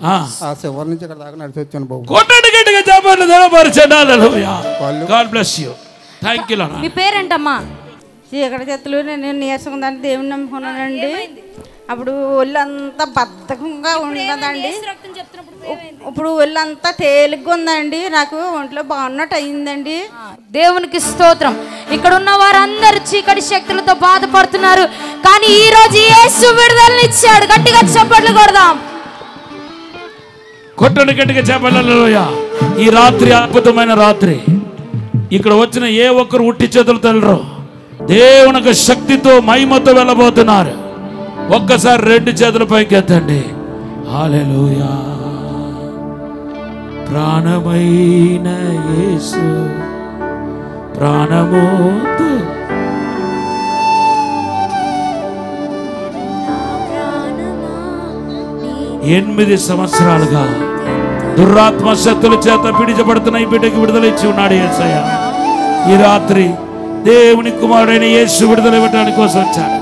ఆ చివరి నుంచి ఇక్కడ దాకా నడిచి వచ్చాను బాబు. కొట్టండి గట్టిగా చప్పట్లు. Hallelujah! God bless you. Thank you లానా. మీ పేరేంటమ్మా? చీకటి చేతులు నేను నీరసంగా ఉందని దేవుని నమ్ముకున్నానండి. అప్పుడు ఒళ్ళంతా బద్ధకంగా ఉండదండి. ఇప్పుడు ఒళ్ళంతా తేలిగ్గా ఉందండి. నాకు ఒంట్లో బాగున్నట్టు అయిందండి. దేవునికి స్తోత్రం. ఇక్కడ ఉన్న వారందరూ చీకటి శక్తులతో బాధపడుతున్నారు, కానీ ఈ రోజు యేసు విడుదలనిచ్చాడు. గట్టిగా చప్పట్లు కొడదాం. కొట్టండి గట్టిగా చప్పట్లు. హల్లెలూయా! ఈ రాత్రి అద్భుతమైన రాత్రి. ఇక్కడ వచ్చిన ఏ ఒక్కరు ఉట్టి చేతులు తెలరు. దేవునికి శక్తితో మహిమతో వెళ్ళబోతున్నారు. ఒక్కసారి రెండు చేతుల పైకి ఎత్తండి. హల్లెలూయా! ప్రాణమైన యేసు ప్రాణముతో 8 సంవత్సరాలుగా దురాత్మ శక్తుల చేత పిడిచబడుతున్న ఈ బిడ్డకి విడుదల ఇచ్చి ఉన్నాడు యేసయ్య. ఈ రాత్రి దేవుని కుమారుడైన యేసు విడుదల ఇవ్వడానికి కోసం వచ్చాడు.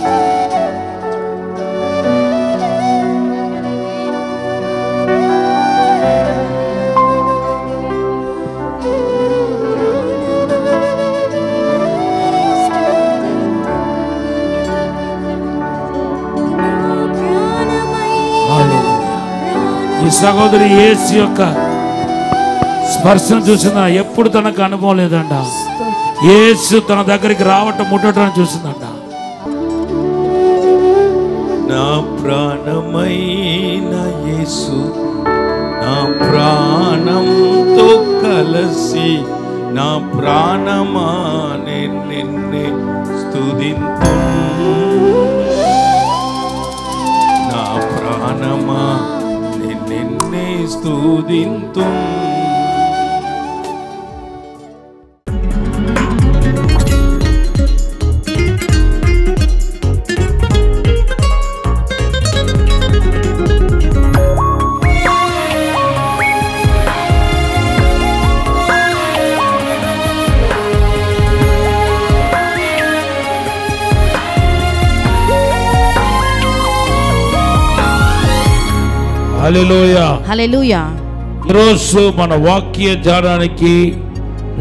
ఈ సహోదరి యేసు యొక్క స్పర్శను చూసిందా? ఎప్పుడు తనకు అనుభవం లేదంట. యేసు తన దగ్గరికి రావటం ముట్టడం చూసిందంట. నా ప్రాణమైన యేసు నా ప్రాణంతో కలసి నా ప్రాణమా నిన్నే స్తుతింతు నా ప్రాణమా నిన్నే స్తుతింతు. హల్లెలూయా! హల్లెలూయా! ఈరోజు మన వాక్య ధ్యానానికి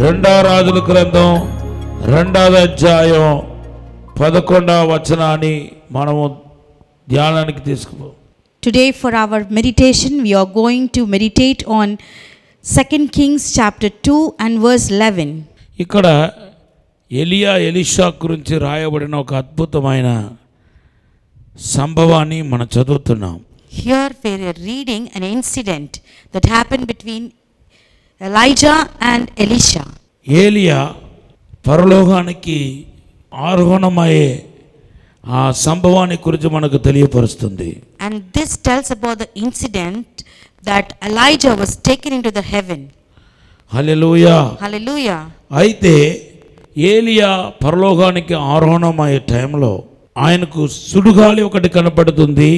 2వ రాజుల గ్రంథం 2వ అధ్యాయం 11వ వచనాన్ని మనము ధ్యానానికి తీసుకుపో. Today for our meditation we are going to meditate on 2 Kings chapter 2 and verse 11. ఇక్కడ ఎలియా ఎలీషా గురించి రాయబడిన ఒక అద్భుతమైన సంభవాన్ని మనం చదువుతున్నాం. Here we are reading an incident that happened between Elijah and Elisha. ఏలియా పరలోకానికి ఆరోహణమయ్యే ఆ సంభవాన్ని గురించి మనకు తెలియపరుస్తుంది. And this tells about the incident that Elijah was taken into the heaven. Hallelujah! Hallelujah! అయితే ఏలియా పరలోకానికి ఆరోహణమయ్యే టైంలో ఆయనకు సుడుగాలి ఒకటి కనపడుతుంది,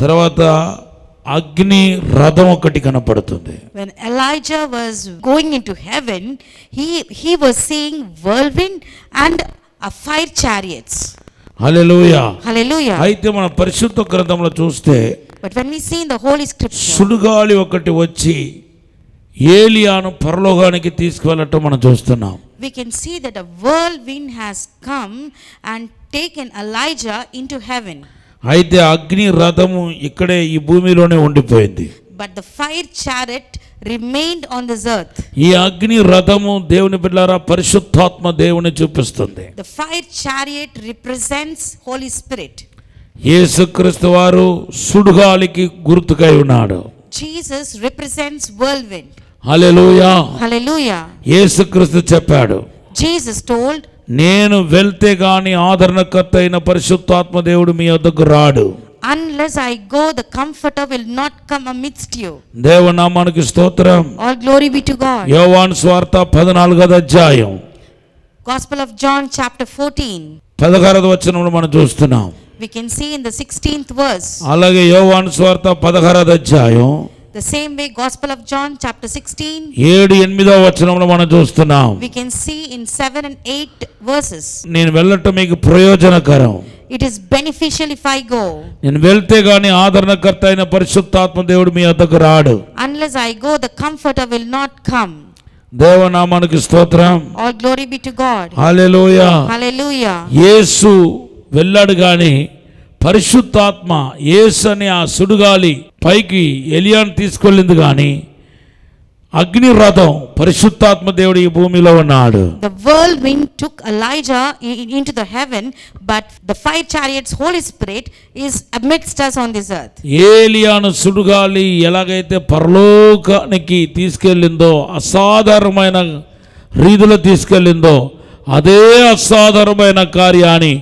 తర్వాత అగ్ని రథం ఒకటి కనపడుతుంది. When Elijah was going into heaven, he was seeing whirlwind and a fire chariots. Hallelujah! Hallelujah! అయితే మన పరిశుద్ధ గ్రంథంలో చూస్తే But when we see in the Holy Scripture, సుడుగాలి ఒకటి వచ్చి ఏలియాను పరలోకానికి తీసుకువెళ్ళటం మనం చూస్తున్నాం. we can see that a whirlwind has come and taken Elijah into heaven. అయితే అగ్ని రథము ఇక్కడే ఈ భూమిలోనే ఉండిపోయింది. But the fire chariot remained on this earth. ఈ అగ్ని రథము దేవుని బిడ్డలారా పరిశుద్ధాత్మ దేవుని చూపిస్తుంది. The fire chariot represents Holy Spirit. యేసుక్రీస్తు వారు సుడుగాలికి గుర్తుకై ఉన్నాడు. Jesus represents whirlwind. హల్లెలూయా! Hallelujah! యేసుక్రీస్తు చెప్పాడు, Jesus told, నేను వెళ్తే గాని ఆదరణకర్త అయిన పరిశుద్ధాత్మ దేవుడు మీ వద్దకు రాడు. unless I go, the comforter will not come amidst you. దేవుని నామానికి స్తోత్రం. All glory be to God. యోవాను సువార్త 14వ అధ్యాయం Gospel of John chapter 14. 16వ వచనంలో మనం చూస్తున్నాం. We can see in the 16th verse. అలాగే యోహాను సువార్త 16వ అధ్యాయం The same way Gospel of John chapter 16. 7-8వ వచనంలో మనం చూస్తున్నాం. We can see in 7 and 8 verses. నేను వెళ్ళటం మీకు ప్రయోజనకరం. It is beneficial if I go. నేను వెళ్తే గాని ఆదరణకర్త అయిన పరిశుద్ధాత్మ దేవుడు మీ వద్దకు రాడు. Unless I go, the Comforter will not come. దేవనామానికి స్తోత్రం. All glory be to God. Hallelujah. Hallelujah. యేసు వెళ్ళాడు గాని పరిశుద్ధాత్మ యేసు అనే ఆ సుడుగాలి పైకి ఎలియాను తీసుకెళ్ళింది గాని అగ్ని రథం పరిశుద్ధాత్మ దేవుడు ఈ భూమిలో ఉన్నాడు. The whirlwind took Elijah into the heaven, but the fire chariots, Holy Spirit, is amidst us on this earth. ఏలియాను సుడుగాలి ఎలాగైతే పరలోకానికి తీసుకెళ్ళిందో అసాధారణమైన రీతిలో తీసుకెళ్ళిందో అదే అసాధారణమైన కార్యాన్ని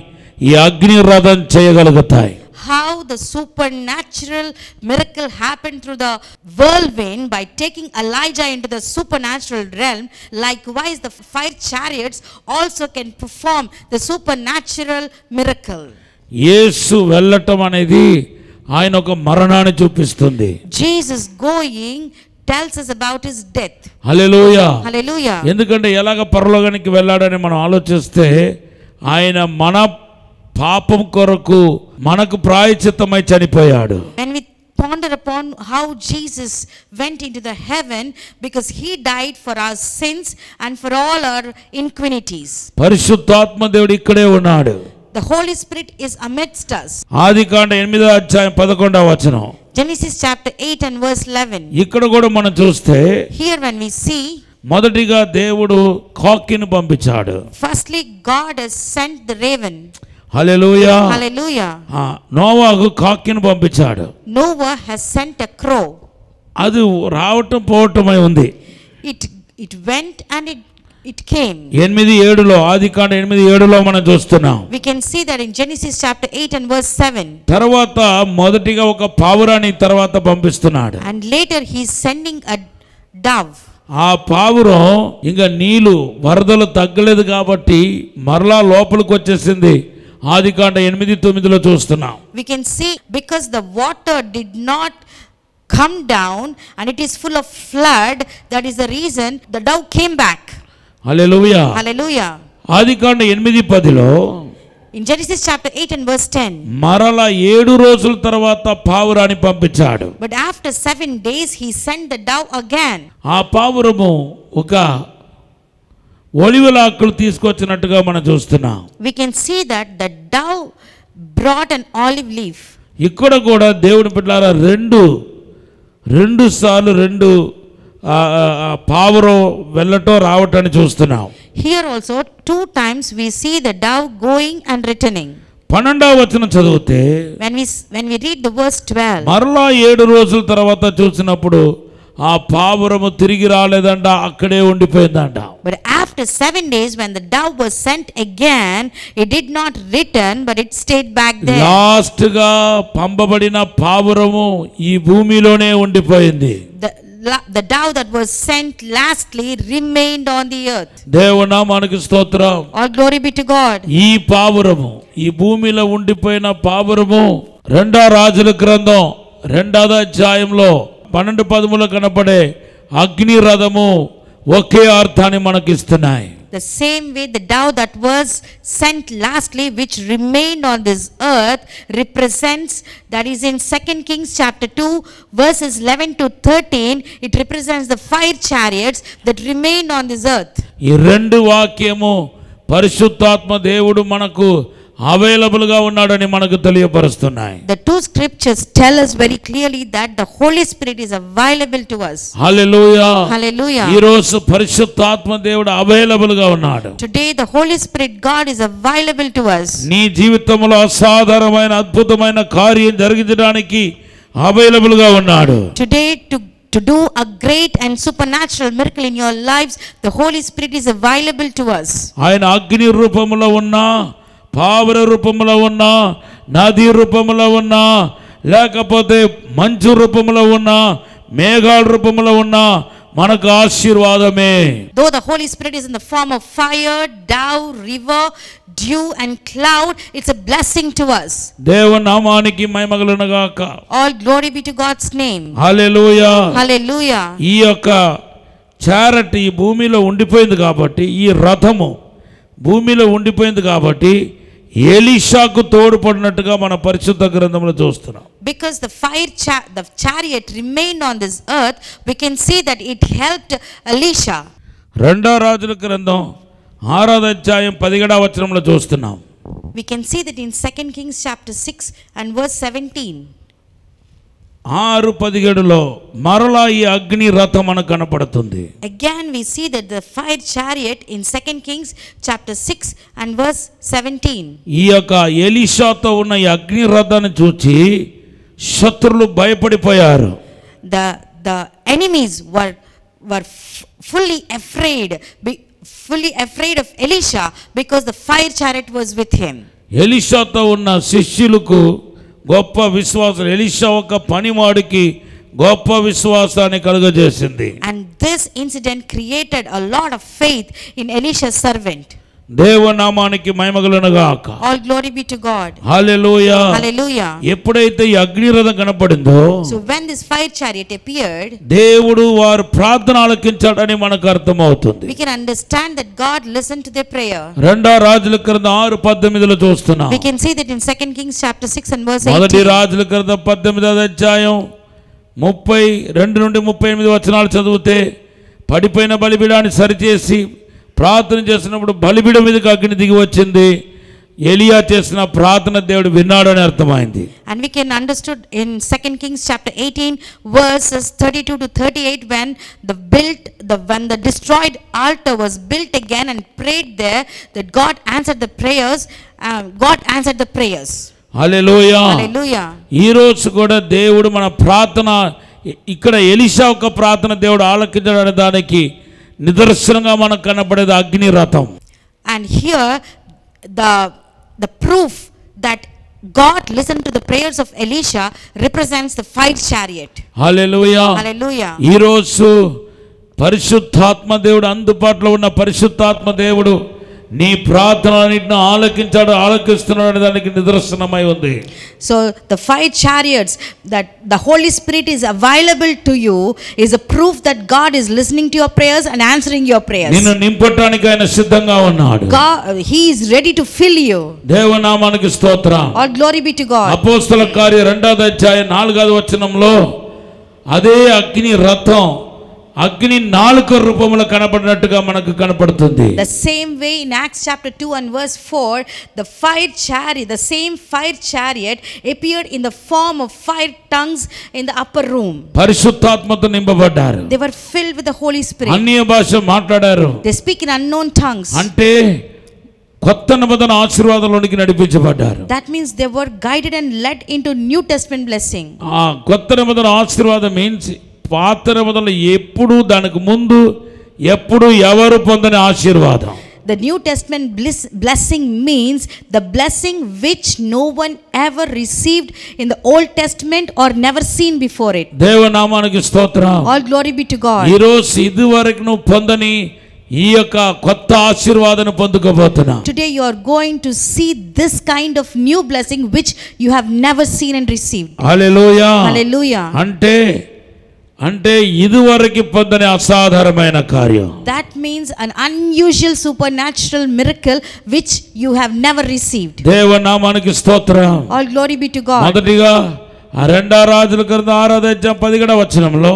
ఈ అగ్ని రథం చేయగలుగుతాయి. How the supernatural miracle happened through the whirlwind by taking Elijah into the supernatural realm, likewise the fire chariots also can perform the supernatural miracle. యేసు వెళ్ళటం అనేది ఆయన ఒక మరణాన్ని చూపిస్తుంది. Jesus going tells us about his death. Hallelujah. Hallelujah. ఎందుకంటే ఎలాగ పరలోకానికి వెళ్ళాడని మనం ఆలోచిస్తే ఆయన మన పాపం కొరకు మనకు ప్రాయశ్చిత్తమై చనిపోయాడు. When we ponder upon how Jesus went into the heaven, because he died for our sins and for all our iniquities. పరిశుద్ధాత్మ దేవుడు ఇక్కడే ఉన్నాడు. The Holy Spirit is amidst us. ఆదికాండ 8వ అధ్యాయం 11వ వచనం. Genesis chapter 8 and verse 11. ఇక్కడ కూడా మనం చూస్తే Here when we see, మొదటిగా దేవుడు కాకిని పంపించాడు. firstly God has sent the raven. Hallelujah. Hallelujah. నోవాహు కాకిని పంపించాడు. Noah has sent a crow. అది రావటం పోవటమై ఉంది. It went and it came. 8:7లో ఆదికాండ 8:7లో మనం చూస్తున్నాం. We can see that in Genesis chapter 8 and verse 7. తర్వాత మొదటిగా ఒక పావురాన్ని తర్వాత పంపిస్తున్నాడు. And later he is sending a dove. ఆ పావురం ఇంకా నీళ్లు వరదలు తగ్గలేదు కాబట్టి మరలా లోపలికి వచ్చేసింది. ఆదికాండ 8:9లో చూస్తున్నాం. We can see because the water did not come down and it is full of flood, that is the reason the dove came back. Hallelujah. Hallelujah. ఆదికాండ 8:10లో In Genesis chapter 8 and verse 10. మరలా 7 రోజుల తర్వాత పావురాన్ని పంపించాడు. But after 7 days he sent the dove again. ఆ పావురము ఒక ఒలివలాకులు తీసుకొచ్చినట్టుగా మనం చూస్తున్నాం. We can see that the dove brought an olive leaf. ఇక్కడ కూడా దేవుని బిడ్డలారా రెండు సార్లు పావురం వెళ్ళటం రావటాన్ని చూస్తున్నాం. Here also 2 times we see the dove going and returning. 12వ వచనం చదివితే When we read the verse 12. మరలా 7 రోజుల తర్వాత చూసినప్పుడు ఆ పావురము తిరిగి రాలేదంట, అక్కడే ఉండిపోయిందంట. But after 7 days when the dove was sent again, it did not return but it stayed back there. Last గా పంపబడిన పావురము ఈ భూమిలోనే ఉండిపోయింది. The dove that was sent lastly remained on the earth. దేవునామానికి స్తోత్రం. All glory be to God. ఈ పావురము ఈ భూమిలో ఉండిపోయిన పావురము 2వ రాజుల గ్రంథం 2వ అధ్యాయంలో 12-13 కనపడే అగ్ని రథము ఒకే అర్థాన్ని మనకిస్తున్నాయి. The same way the dove that was sent lastly, which remained on this earth, represents, that is in 2 Kings chapter 2 verses 11 to 13, it represents the fire chariots that remained on this earth. ఈ రెండు వాక్యము పరిశుద్ధాత్మ దేవుడు మనకు available గా ఉన్నాడని మనకు తెలియపరుస్తున్నాయి. The 2 scriptures tell us very clearly that the Holy Spirit is available to us. Hallelujah. Hallelujah. ఈ రోజు పరిశుద్ధాత్మ దేవుడు అవైలబుల్ గా ఉన్నాడు. Today the Holy Spirit God is available to us. నీ జీవితంలో అసాధారణమైన అద్భుతమైన కార్యం జరిగించడానికి అవైలబుల్ గా ఉన్నాడు. Today to do a great and supernatural miracle in your lives, the Holy Spirit is available to us. ఆయన అగ్ని రూపంలో ఉన్నా, పావుర రూపంలో ఉన్నా, నది రూపంలో ఉన్నా, లేకపోతే మంచు రూపంలో ఉన్నా, మేఘాల రూపంలో ఉన్నా, మనకు ఆశీర్వాదమే. Though the Holy Spirit is in the form of fire, dove, river, dew and cloud, it's a blessing to us. దేవుని నామానికి మహిమ కలుగును గాక. All glory be to God's name. Hallelujah. Hallelujah. ఈ యొక్క చారిటీ ఈ భూమిలో ఉండిపోయింది కాబట్టి, ఈ రథము భూమిలో ఉండిపోయింది కాబట్టి ఎలీషాకు తోడ్పడినట్టుగా మన పరిశుద్ధ గ్రంథంలో చూస్తున్నాం. Because the chariot remained on this earth, we can see that it helped Elisha. రెండో రాజుల గ్రంథం 6వ అధ్యాయం 17వ వచనంలో చూస్తున్నాం. We can see that in 2 Kings chapter 6 and verse 17. 6:17లో మరలా ఈ అగ్ని రథం మనకు కనపడుతుంది. Again we see that the fire chariot in 2 Kings chapter 6 and verse 17. ఈ యొక్క ఎలీషాతో ఉన్న ఈ అగ్ని రథాన్ని చూచి శత్రులు భయపడిపోయారు. The enemies were fully afraid of Elisha because the fire chariot was with him. ఎలీషాతో ఉన్న శిష్యులకు గొప్ప విశ్వాసం, ఎలీషా ఒక పనివాడికి గొప్ప విశ్వాసాన్ని కలుగజేసింది. And this incident created a lot of faith in Elisha's servant. దేవుని నామానికి మహిమ కలుగును గాక. All glory be to God. Hallelujah. Hallelujah. ఎప్పుడైతే ఈ అగ్ని రథం కనపడిందో, so when this fire chariot appeared, దేవుడు వారి ప్రార్థన ఆలకించాడని మనకు అర్థమవుతుంది. we can understand that God listened to their prayer. రెండో రాజుల గ్రంథం 6:18లో చూస్తున్నాం. we can see that in 2 Kings chapter 6 and verse 18. మొదటి రాజుల గ్రంథం 18వ అధ్యాయం 32 నుండి 38 వచనాలు చదివితే, పడిపోయిన బలిపీఠాన్ని సరిచేసి ప్రార్థన చేసినప్పుడు బలిపీఠం మీదకి అగ్ని దిగి వచ్చింది. ఎలియా చేసిన ప్రార్థన దేవుడు విన్నాడని అర్థమైంది. And we can understood in 2 Kings chapter 18 verses 32 to 38 when the destroyed altar was built again and prayed there, that God answered the prayers. Hallelujah. Hallelujah. ఈ రోజు కూడా దేవుడు మన ప్రార్థన, ఇక్కడ ఎలీషా యొక్క ప్రార్థన దేవుడు ఆలకించడానికి దానికి నిదర్శనంగా మనకు కనబడేది అగ్ని రథం. And here the proof that God listened to the prayers of Elisha represents the fire chariot. Hallelujah. Hallelujah. ఈ రోజు పరిశుద్ధాత్మ దేవుడు అందుబాటులో ఉన్న పరిశుద్ధాత్మ దేవుడు నీ ప్రార్థనలన్నిటిని ఆలకిస్తున్నాడు దానికి నిదర్శనమై ఉంది. So the fire chariots that the Holy Spirit is available to you is a proof that God is listening to your prayers and answering your prayers. నిన్ను నింపడానికి ఆయన సిద్ధంగా ఉన్నాడు. He is ready to fill you. దేవుని నామానికి స్తోత్రం. All glory be to God. అపోస్తల కార్యం 2వ అధ్యాయం 4వ వచనంలో అదే అగ్ని రథం అగ్ని నాలుక రూపంలో కనబడినట్టుగా మనకు కనపడుతుంది. The same way in Acts chapter 2 and verse 4, the same fire chariot appeared in the form of fire tongues in the upper room. పరిశుద్ధాత్మతో నింపబడ్డారు. They were filled with the Holy Spirit. అన్య భాష మాట్లాడారు. They speak in unknown tongues. అంటే కొత్త నిబంధన ఆశీర్వాదంలోనికి నడిపించబడ్డారు. That means they were guided and led into New Testament blessing. కొత్త నిబంధన ఆశీర్వాదం మీన్స్ పాత నిబంధనలో ఎప్పుడు దానికి ముందు ఎప్పుడు ఎవరు పొందని ఆశీర్వాదం. The New Testament blessing means the blessing which no one ever received in the Old Testament or never seen before it. దేవుని నామానికి స్తోత్రం. All glory be to God. ఈ రోజు ఇదివరకు నువ్వు పొందని ఈ యొక్క కొత్త ఆశీర్వాదాన్ని పొందుకోబోతున్నా. Today you are going to see this kind of new blessing which you have never seen and received. Hallelujah. Hallelujah. అంటే ఇదివరకు పొందని అసాధారణమైన కార్యం. That means an unusual supernatural miracle which you have never received. దేవుని నామానికి స్తోత్రం. All glory be to God. మొదటిగా రెండో రాజుల గ్రంథం 6వ అధ్యాయం 17వ వచనంలో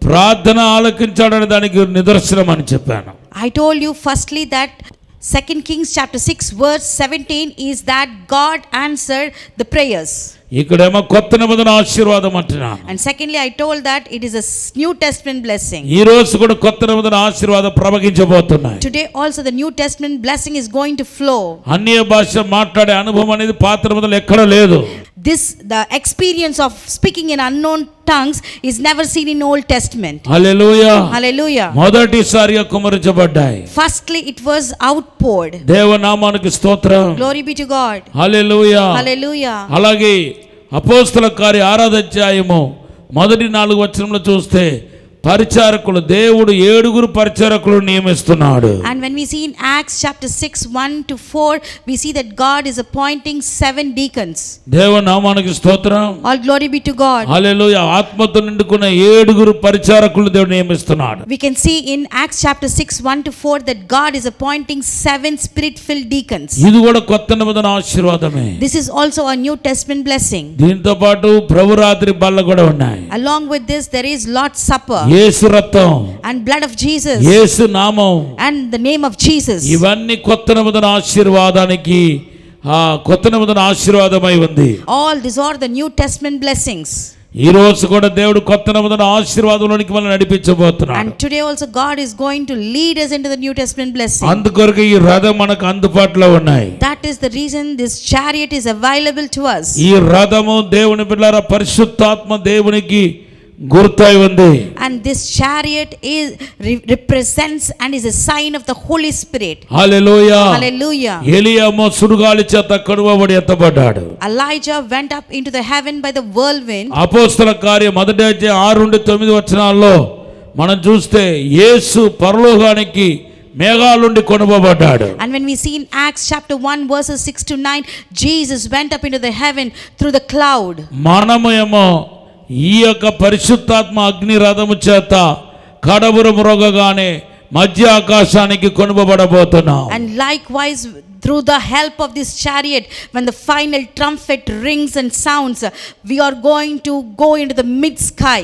ప్రార్థన ఆలకించాడని దానికి నిదర్శనం అని చెప్పాను. I told you firstly that 2 Kings chapter 6 verse 17 is that God answered the prayers. ఇక్కడేమో కొత్త నిబంధన ఆశీర్వాదం అంటున్నాను. And secondly I told that it is a New Testament blessing. ఈ రోజు కూడా కొత్త నిబంధన ఆశీర్వాదం ప్రవహించబోతున్నాయి. Today also the New Testament blessing is going to flow. అన్య భాష మాట్లాడే అనుభవం అనేది పాత నిబంధనలో ఎక్కడ లేదు. The experience of speaking in unknown tongues is never seen in Old Testament. Hallelujah. Hallelujah. మొదటిసారిగా కుమ్మరించబడ్డాయి. Firstly it was outpoured. దేవుని నామానికి స్తోత్రం. Glory be to God. Hallelujah. Hallelujah. అలాగే అపోస్తల కార్యం 6వ అధ్యాయము మొదటి 4 వచనంలో చూస్తే పరిచారకులు, దేవుడు 7 పరిచారకులను నియమిస్తున్నాడు. And when we see in Acts chapter 6 1 to 4, we see that God is appointing 7 deacons. దేవుని నామానికి స్తోత్రం. All glory be to God. హల్లెలూయా. ఆత్మతో నిండుకున్న 7 పరిచారకులను దేవుడు నియమిస్తున్నాడు. We can see in Acts chapter 6 1 to 4 that God is appointing 7 spirit-filled deacons. ఇది కూడా కొత్త నిబంధన ఆశీర్వాదమే. This is also a New Testament blessing. దీంతో పాటు ప్రభు రాత్రి బల్ల కూడా ఉన్నాయి. Along with this there is Lord's Supper. యేసు రక్తం And blood of Jesus. యేసు నామం And the name of Jesus. ఇవన్నీ కొత్త నిబంధన ఆశీర్వాదానికి కొత్త నిబంధన ఆశీర్వాదమై ఉంది. All these are the New Testament blessings. ఈ రోజు కూడా దేవుడు కొత్త నిబంధన ఆశీర్వాదంలోనికి మనల్ని నడిపించబోతున్నాడు. And today also God is going to lead us into the New Testament blessing. అందుకొరకు ఈ రథం మనకు అందుబాటులో ఉన్నాయి. That is the reason this chariot is available to us. ఈ రథము దేవుని బిడ్డలారా పరిశుద్ధాత్మ దేవునికి గుర్తై ఉంది. And this chariot is represents and is a sign of the Holy Spirit. Hallelujah. Hallelujah. ఎలీయాము సుడిగాలి చేత కడువబడి ఎత్తబడ్డాడు. Elijah went up into the heaven by the whirlwind. అపోస్తల కార్యం 6-9 మనం చూస్తే యేసు పరలోకానికి మేఘాల నుండి కొనుపోబడ్డాడు. And when we see in Acts chapter 1 verses 6 to 9, Jesus went up into the heaven through the cloud. మనమేమో ఈ యొక్క పరిశుద్ధాత్మ అగ్ని రథము చేత కడబురం రోగగానే మధ్య ఆకాశానికి కొనుపోబడబోతున్నాం. And likewise through the help of this chariot, when the final trumpet rings and sounds, we are going to go into the mid sky.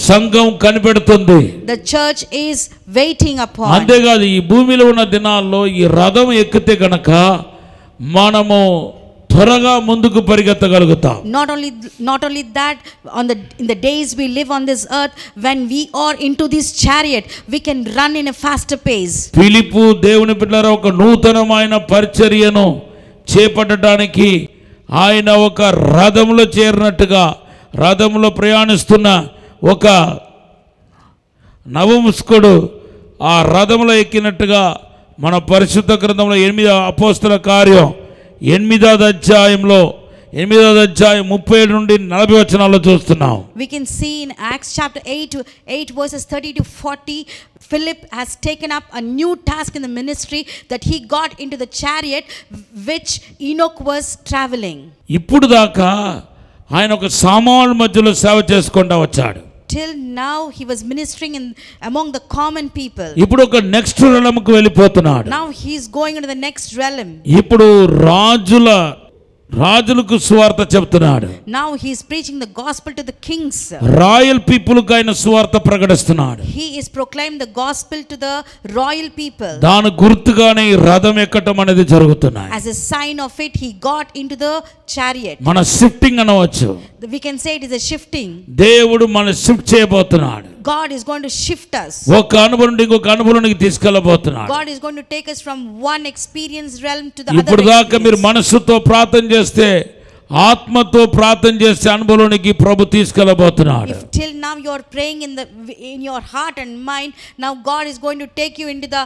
సంఘం కనిపెడుతుంది. The church is waiting upon. అంతేకాదు ఈ భూమిలో ఉన్న దినాల్లో ఈ రథం ఎక్కితే గనక మనము త్వరగా ముందుకు పరిగెత్తగలుగుతాం. Not only that, in the days we live on this earth, when we are into this chariot, we can run in a faster pace. ఫిలిప్పు దేవుని బిడ్డలారా ఒక నూతనమైన పరిచర్యను చేపట్టడానికి ఆయన ఒక రథంలో చేరినట్టుగా, రథంలో ప్రయాణిస్తున్న ఒక నవముస్కుడు ఆ రథంలో ఎక్కినట్టుగా మన పరిశుద్ధ గ్రంథంలో 8వ అపోస్తల కార్యం 8వ అధ్యాయంలో 8వ అధ్యాయం 37 నుండి 40 వచనాల్లో చూస్తున్నాం. We can see in Acts chapter 8 verses 30 to 40, Philip has taken up a new task in the ministry, that he got into the chariot which Enoch was traveling. ఇప్పుడు దాకా ఆయన ఒక సామాన్యుల మధ్యలో సేవ చేసుకుంటూ వచ్చాడు. Till now he was ministering among the common people. ఇప్పుడు ఒక నెక్స్ట్ realmకు వెళ్ళిపోతున్నాడు. Now he is going into the next realm. ఇప్పుడు రాజులకు సువార్త చెప్తున్నాడు. Now he is preaching the gospel to the kings. Royal people కు ఆయన సువార్త ప్రకటిస్తున్నాడు. He is proclaiming the gospel to the royal people. దాని గుర్తుగానే ఈ రథం ఎక్కటం అనేది జరుగుతున్నాయి. As a sign of it, he got into the chariot. మన షిఫ్టింగ్ అనవచ్చు. We can say it is a shifting. దేవుడు మన షిఫ్ట్ చేయబోతున్నాడు. God is going to shift us. ఒక అనుభవం నుండి ఇంకొక అనుభవానికి తీసుకెళ్ళబోతున్నాడు. God is going to take us from one experience realm to the other. ఇప్పుడు దాకా మీరు మనసుతో ప్రార్థన చేస్తే, ఆత్మతో ప్రార్థన చేస్తే అనుభవానికి ప్రభు తీసుకెళ్ళబోతున్నాడు. If till now you are praying in your heart and mind, now God is going to take you into the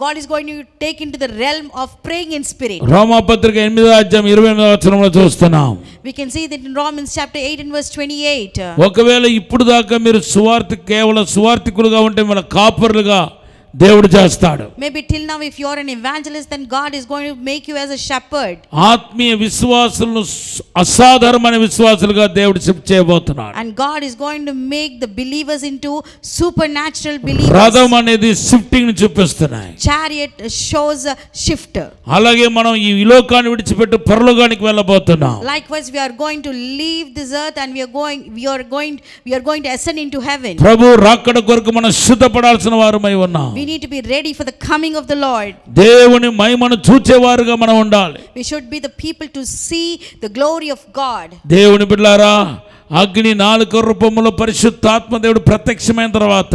God is going to take into the realm of praying in spirit. రోమాపత్రిక 8వ అధ్యాయం 28వ వచనంలో చూస్తున్నాం. We can see that in Romans chapter 8 and verse 28. ఒకవేళ ఇప్పుడు దాకా మీరు కేవలం సువార్తికులుగా ఉంటే మన కాపరులుగా దేవుడు చేస్తాడు. Maybe till now if you are an evangelist, then God is going to make you as a shepherd. ఆత్మీయ విశ్వాసులను అసాధారణమైన విశ్వాసులుగా దేవుడు షిఫ్ట్ చేయబోతున్నాడు. And God is going to make the believers into supernatural believers. రథం అనేది షిఫ్టింగ్ ని చూపిస్తున్నాయి. Chariot shows a shift. అలాగే మనం ఈ లోకాన్ని విడిచిపెట్టి పరలోకానికి వెళ్ళబోతున్నాం. Likewise we are going to leave this earth and we are going to ascend into heaven. ప్రభు రాకడ కొరకు మనం సిద్ధపడాల్సిన వారమై ఉన్నాం. We need to be ready for the coming of the Lord. దేవుని మహిమను చూచేవారుగా మనం ఉండాలి. We should be the people to see the glory of God. దేవుని బిడ్డలారా, అగ్ని 4 రూపంలో పరిశుద్ధాత్మ దేవుడు ప్రత్యక్షమైన తర్వాత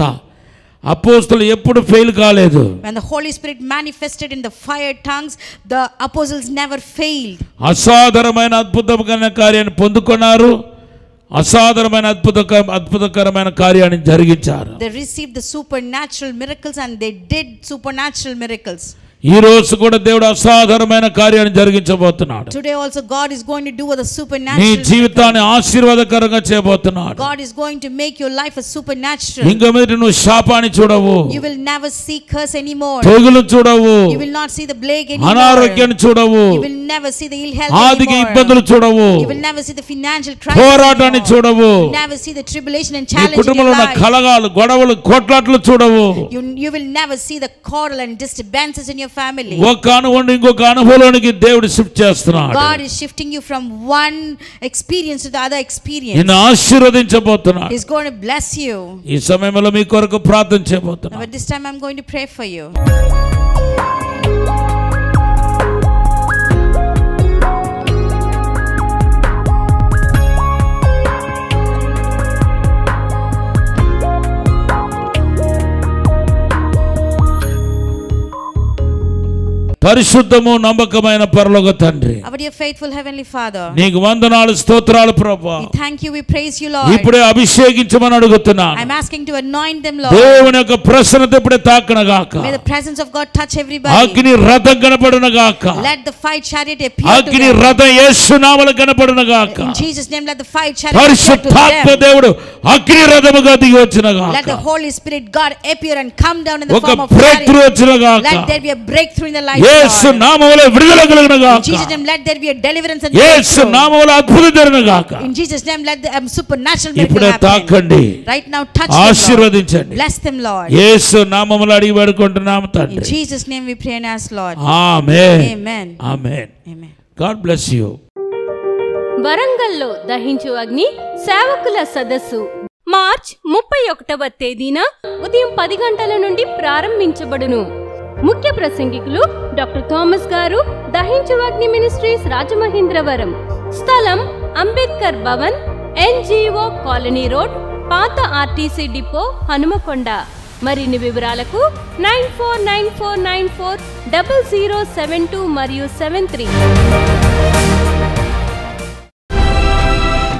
అపోస్తలులు ఎప్పుడు ఫెయిల్ కాలేదు. When the Holy Spirit manifested in the fire tongues, the apostles never failed. అసాధారణమైన అద్భుతమైన కార్యాన్ని పొందుకున్నారు. అసాధారణమైన అద్భుతకరమైన కార్యాన్ని జరిగించారు. They received the supernatural miracles and they did supernatural miracles. ఈ రోజు కూడా దేవుడు అసాధారణమైన కార్యాన్ని జరిగించబోతున్నాడు. Today also God is going to do with a నీ supernatural. జీవితాన్ని ఆశీర్వాదకరంగా చేయబోతున్నాడు. God is going to make your life a supernatural. ఇంకా మీద నువ్వు శాపాన్ని చూడవు, You will never see curse anymore. తెగులు చూడవు, You will not see the plague anymore. అనారోగ్యాన్ని చూడవు, You will never see the ill health ఆర్థిక anymore. ఇబ్బందులు చూడవు, You will never see the financial crisis పోరాటాన్ని anymore. చూడవు, You will never see the tribulation and నీ challenge in your కుటుంబంలో ఉన్న life. కలగాలు, గొడవలు, కొట్లాట్లు చూడవు. You will never see the quarrel and disturbances in your family. ఒక అనుభవం ఇంకొక అనుభవంలోనికి దేవుడు షిఫ్ట్ చేస్తున్నాడు. God is shifting you from one experience to the other experience. నిన్ను ఆశీర్వదించబోతున్నాడు. He's going to bless you. ఈ సమయంలో మీ కొరకు ప్రార్థన చేయబోతున్నాను. But this time I'm going to pray for you. పరిశుద్ధము నమ్మకమైన పరలోక తండ్రి, Our dear faithful heavenly Father, నీకు వందనాలు, స్తోత్రాలు ప్రభువా. we thank you, we praise you, Lord. ఇప్పుడే అభిషేకించమని అడుగుతున్నాను. I'm asking to anoint them, Lord. దేవుని యొక్క ప్రసన్నత ఇప్పుడే తాకనగాక. May the presence of God touch everybody. అగ్ని రథం కనపడునగాక. Let the fire chariot appear to అగ్ని them. రథం యేసు నామములో కనపడునగాక. In Jesus' name, let the fire chariot appear to పరిశుద్ధాత్మ them. దేవుడు అగ్ని రథముగా దిగి వచ్చినగాక. Let the Holy Spirit God appear and come down in the ఒక form of break through chariot. వచ్చినగాక. Let there be a breakthrough in the life, Yesu Lord. నామములో విడుదల In కలుగునగాక. Jesus' name, let there be a deliverance and Yesu breakthrough. నామములో అద్భుతం జరుగునగాక. In Jesus' name, let the supernatural miracle ఇప్పుడే happen. తాకండి, Right now, touch them, Lord. ఆశీర్వదించండి. Bless them, Lord. యేసు నామములో అడిగి వేడుకుంటున్నాము In తండ్రి. Jesus' name we pray and ask, Lord. Amen. Amen. Amen. Amen. God bless you. వరంగల్లో దహించు అగ్ని సేవకుల సదస్సు మార్చ్ 31వ తేదీన ఉదయం 10 గంటల నుండి ప్రారంభించబడును. ముఖ్య ప్రసంగికులు డాక్టర్ థామస్ గారు, దహించు అగ్ని మినిస్ట్రీస్ రాజమహేంద్రవరం. స్థలం Ambedkar Bhavan, NGO colony road, పాత RTC డిపో, హనుమకొండ. మరిన్ని వివరాలకు 9494940072 మరియు 73.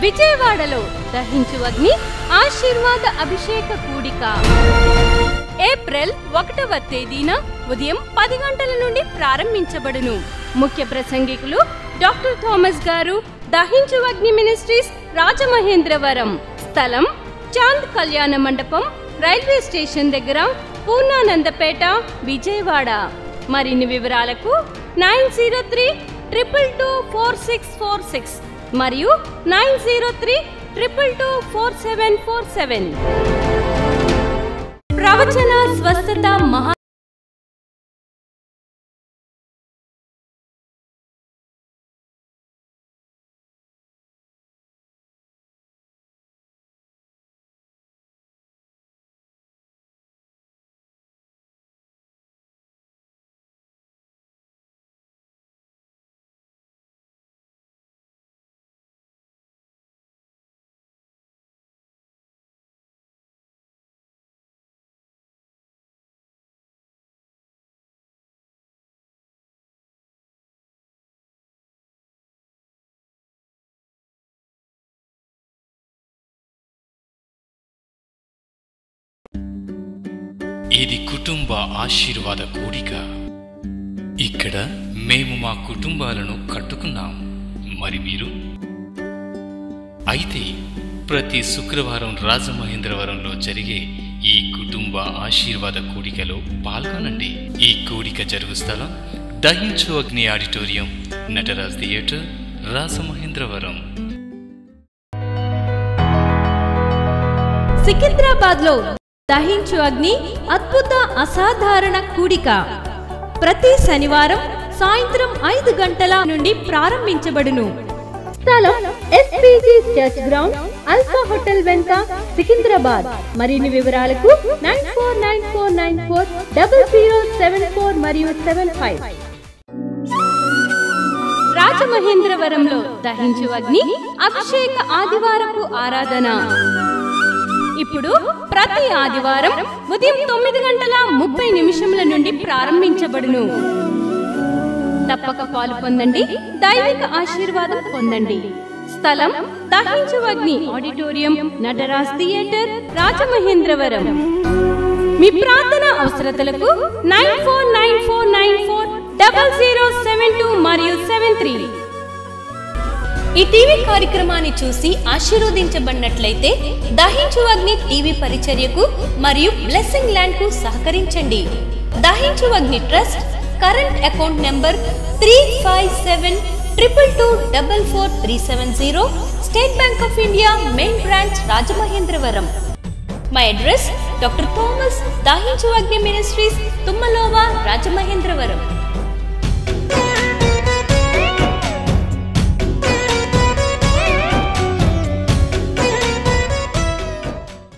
విజయవాడలో దహించు అగ్ని ఆశీర్వాద అభిషేక కూడిక ఏప్రిల్ 1వ తేదీన ఉదయం 10 గంటల నుండి ప్రారంభించబడును. ముఖ్య ప్రసంగికులు డాక్టర్ థామస్ గారు, దహించు అగ్ని మినిస్ట్రీస్ రాజమహేంద్రవరం. స్థలం చాంద్ కళ్యాణ మండపం, రైల్వే స్టేషన్ దగ్గర, పూర్ణానందపేట, విజయవాడ. మరిన్ని వివరాలకు 903-222-4646 మరియు 903-222-4747. ప్రవచన స్వస్థత మహా ఇది కుటుంబ ఆశీర్వాద కూడిక. ఇక్కడ మేము మా కుటుంబాలను కట్టుకున్నాం. మరి మీరు? అయితే ప్రతి శుక్రవారం రాజమహేంద్రవరంలో జరిగే ఈ కుటుంబ ఆశీర్వాద కూడికలో పాల్గొనండి. ఈ కూడిక జరుగు స్థలం దహించు అగ్ని ఆడిటోరియం, నటరాజ్ థియేటర్, రాజమహేంద్రవరం. సికింద్రాబాద్ లో దహించు అగ్ని అద్భుత అసాధారణ కూడిక ప్రతి శనివారం సాయంత్రం 5 గంటల నుండి ప్రారంభించబడును. స్థలం SPG church ground, alpha hotel వెనుక, సికింద్రాబాద్. మరిన్ని వివరాలకు 9494940074 మరియు 75. రాజమహేంద్రవరంలో దహించు అగ్ని అభిషేక ఆదివారపు ఆరాధన ఇప్పుడు ప్రతి ఆదివారం ఉదయం 9:30 నుండి ప్రారంభించబడును. తప్పక పాలు పొందండి, దైవిక ఆశీర్వాదం పొందండి. స్థలం దహించు అగ్ని ఆడిటోరియం, నటరాజ్ థియేటర్, రాజమహేంద్రవరం. మీ ప్రార్థన అవసరతలకు 949494 0072 మరియు 73. ఈ టీవీ కార్యక్రమాన్ని చూసి ఆశీర్వదించబడినట్లయితే దహించు అగ్ని టీవీ పరిచర్యకు మరియు బ్లెస్సింగ్ ల్యాండ్ కు సహకరించండి. దహించు అగ్ని trust current account number 357222444370, state bank of India main branch Rajamahendravaram. My address, Dr. Thomas, Dahinchu Agni Ministries, Tummalova, Rajamahendravaram.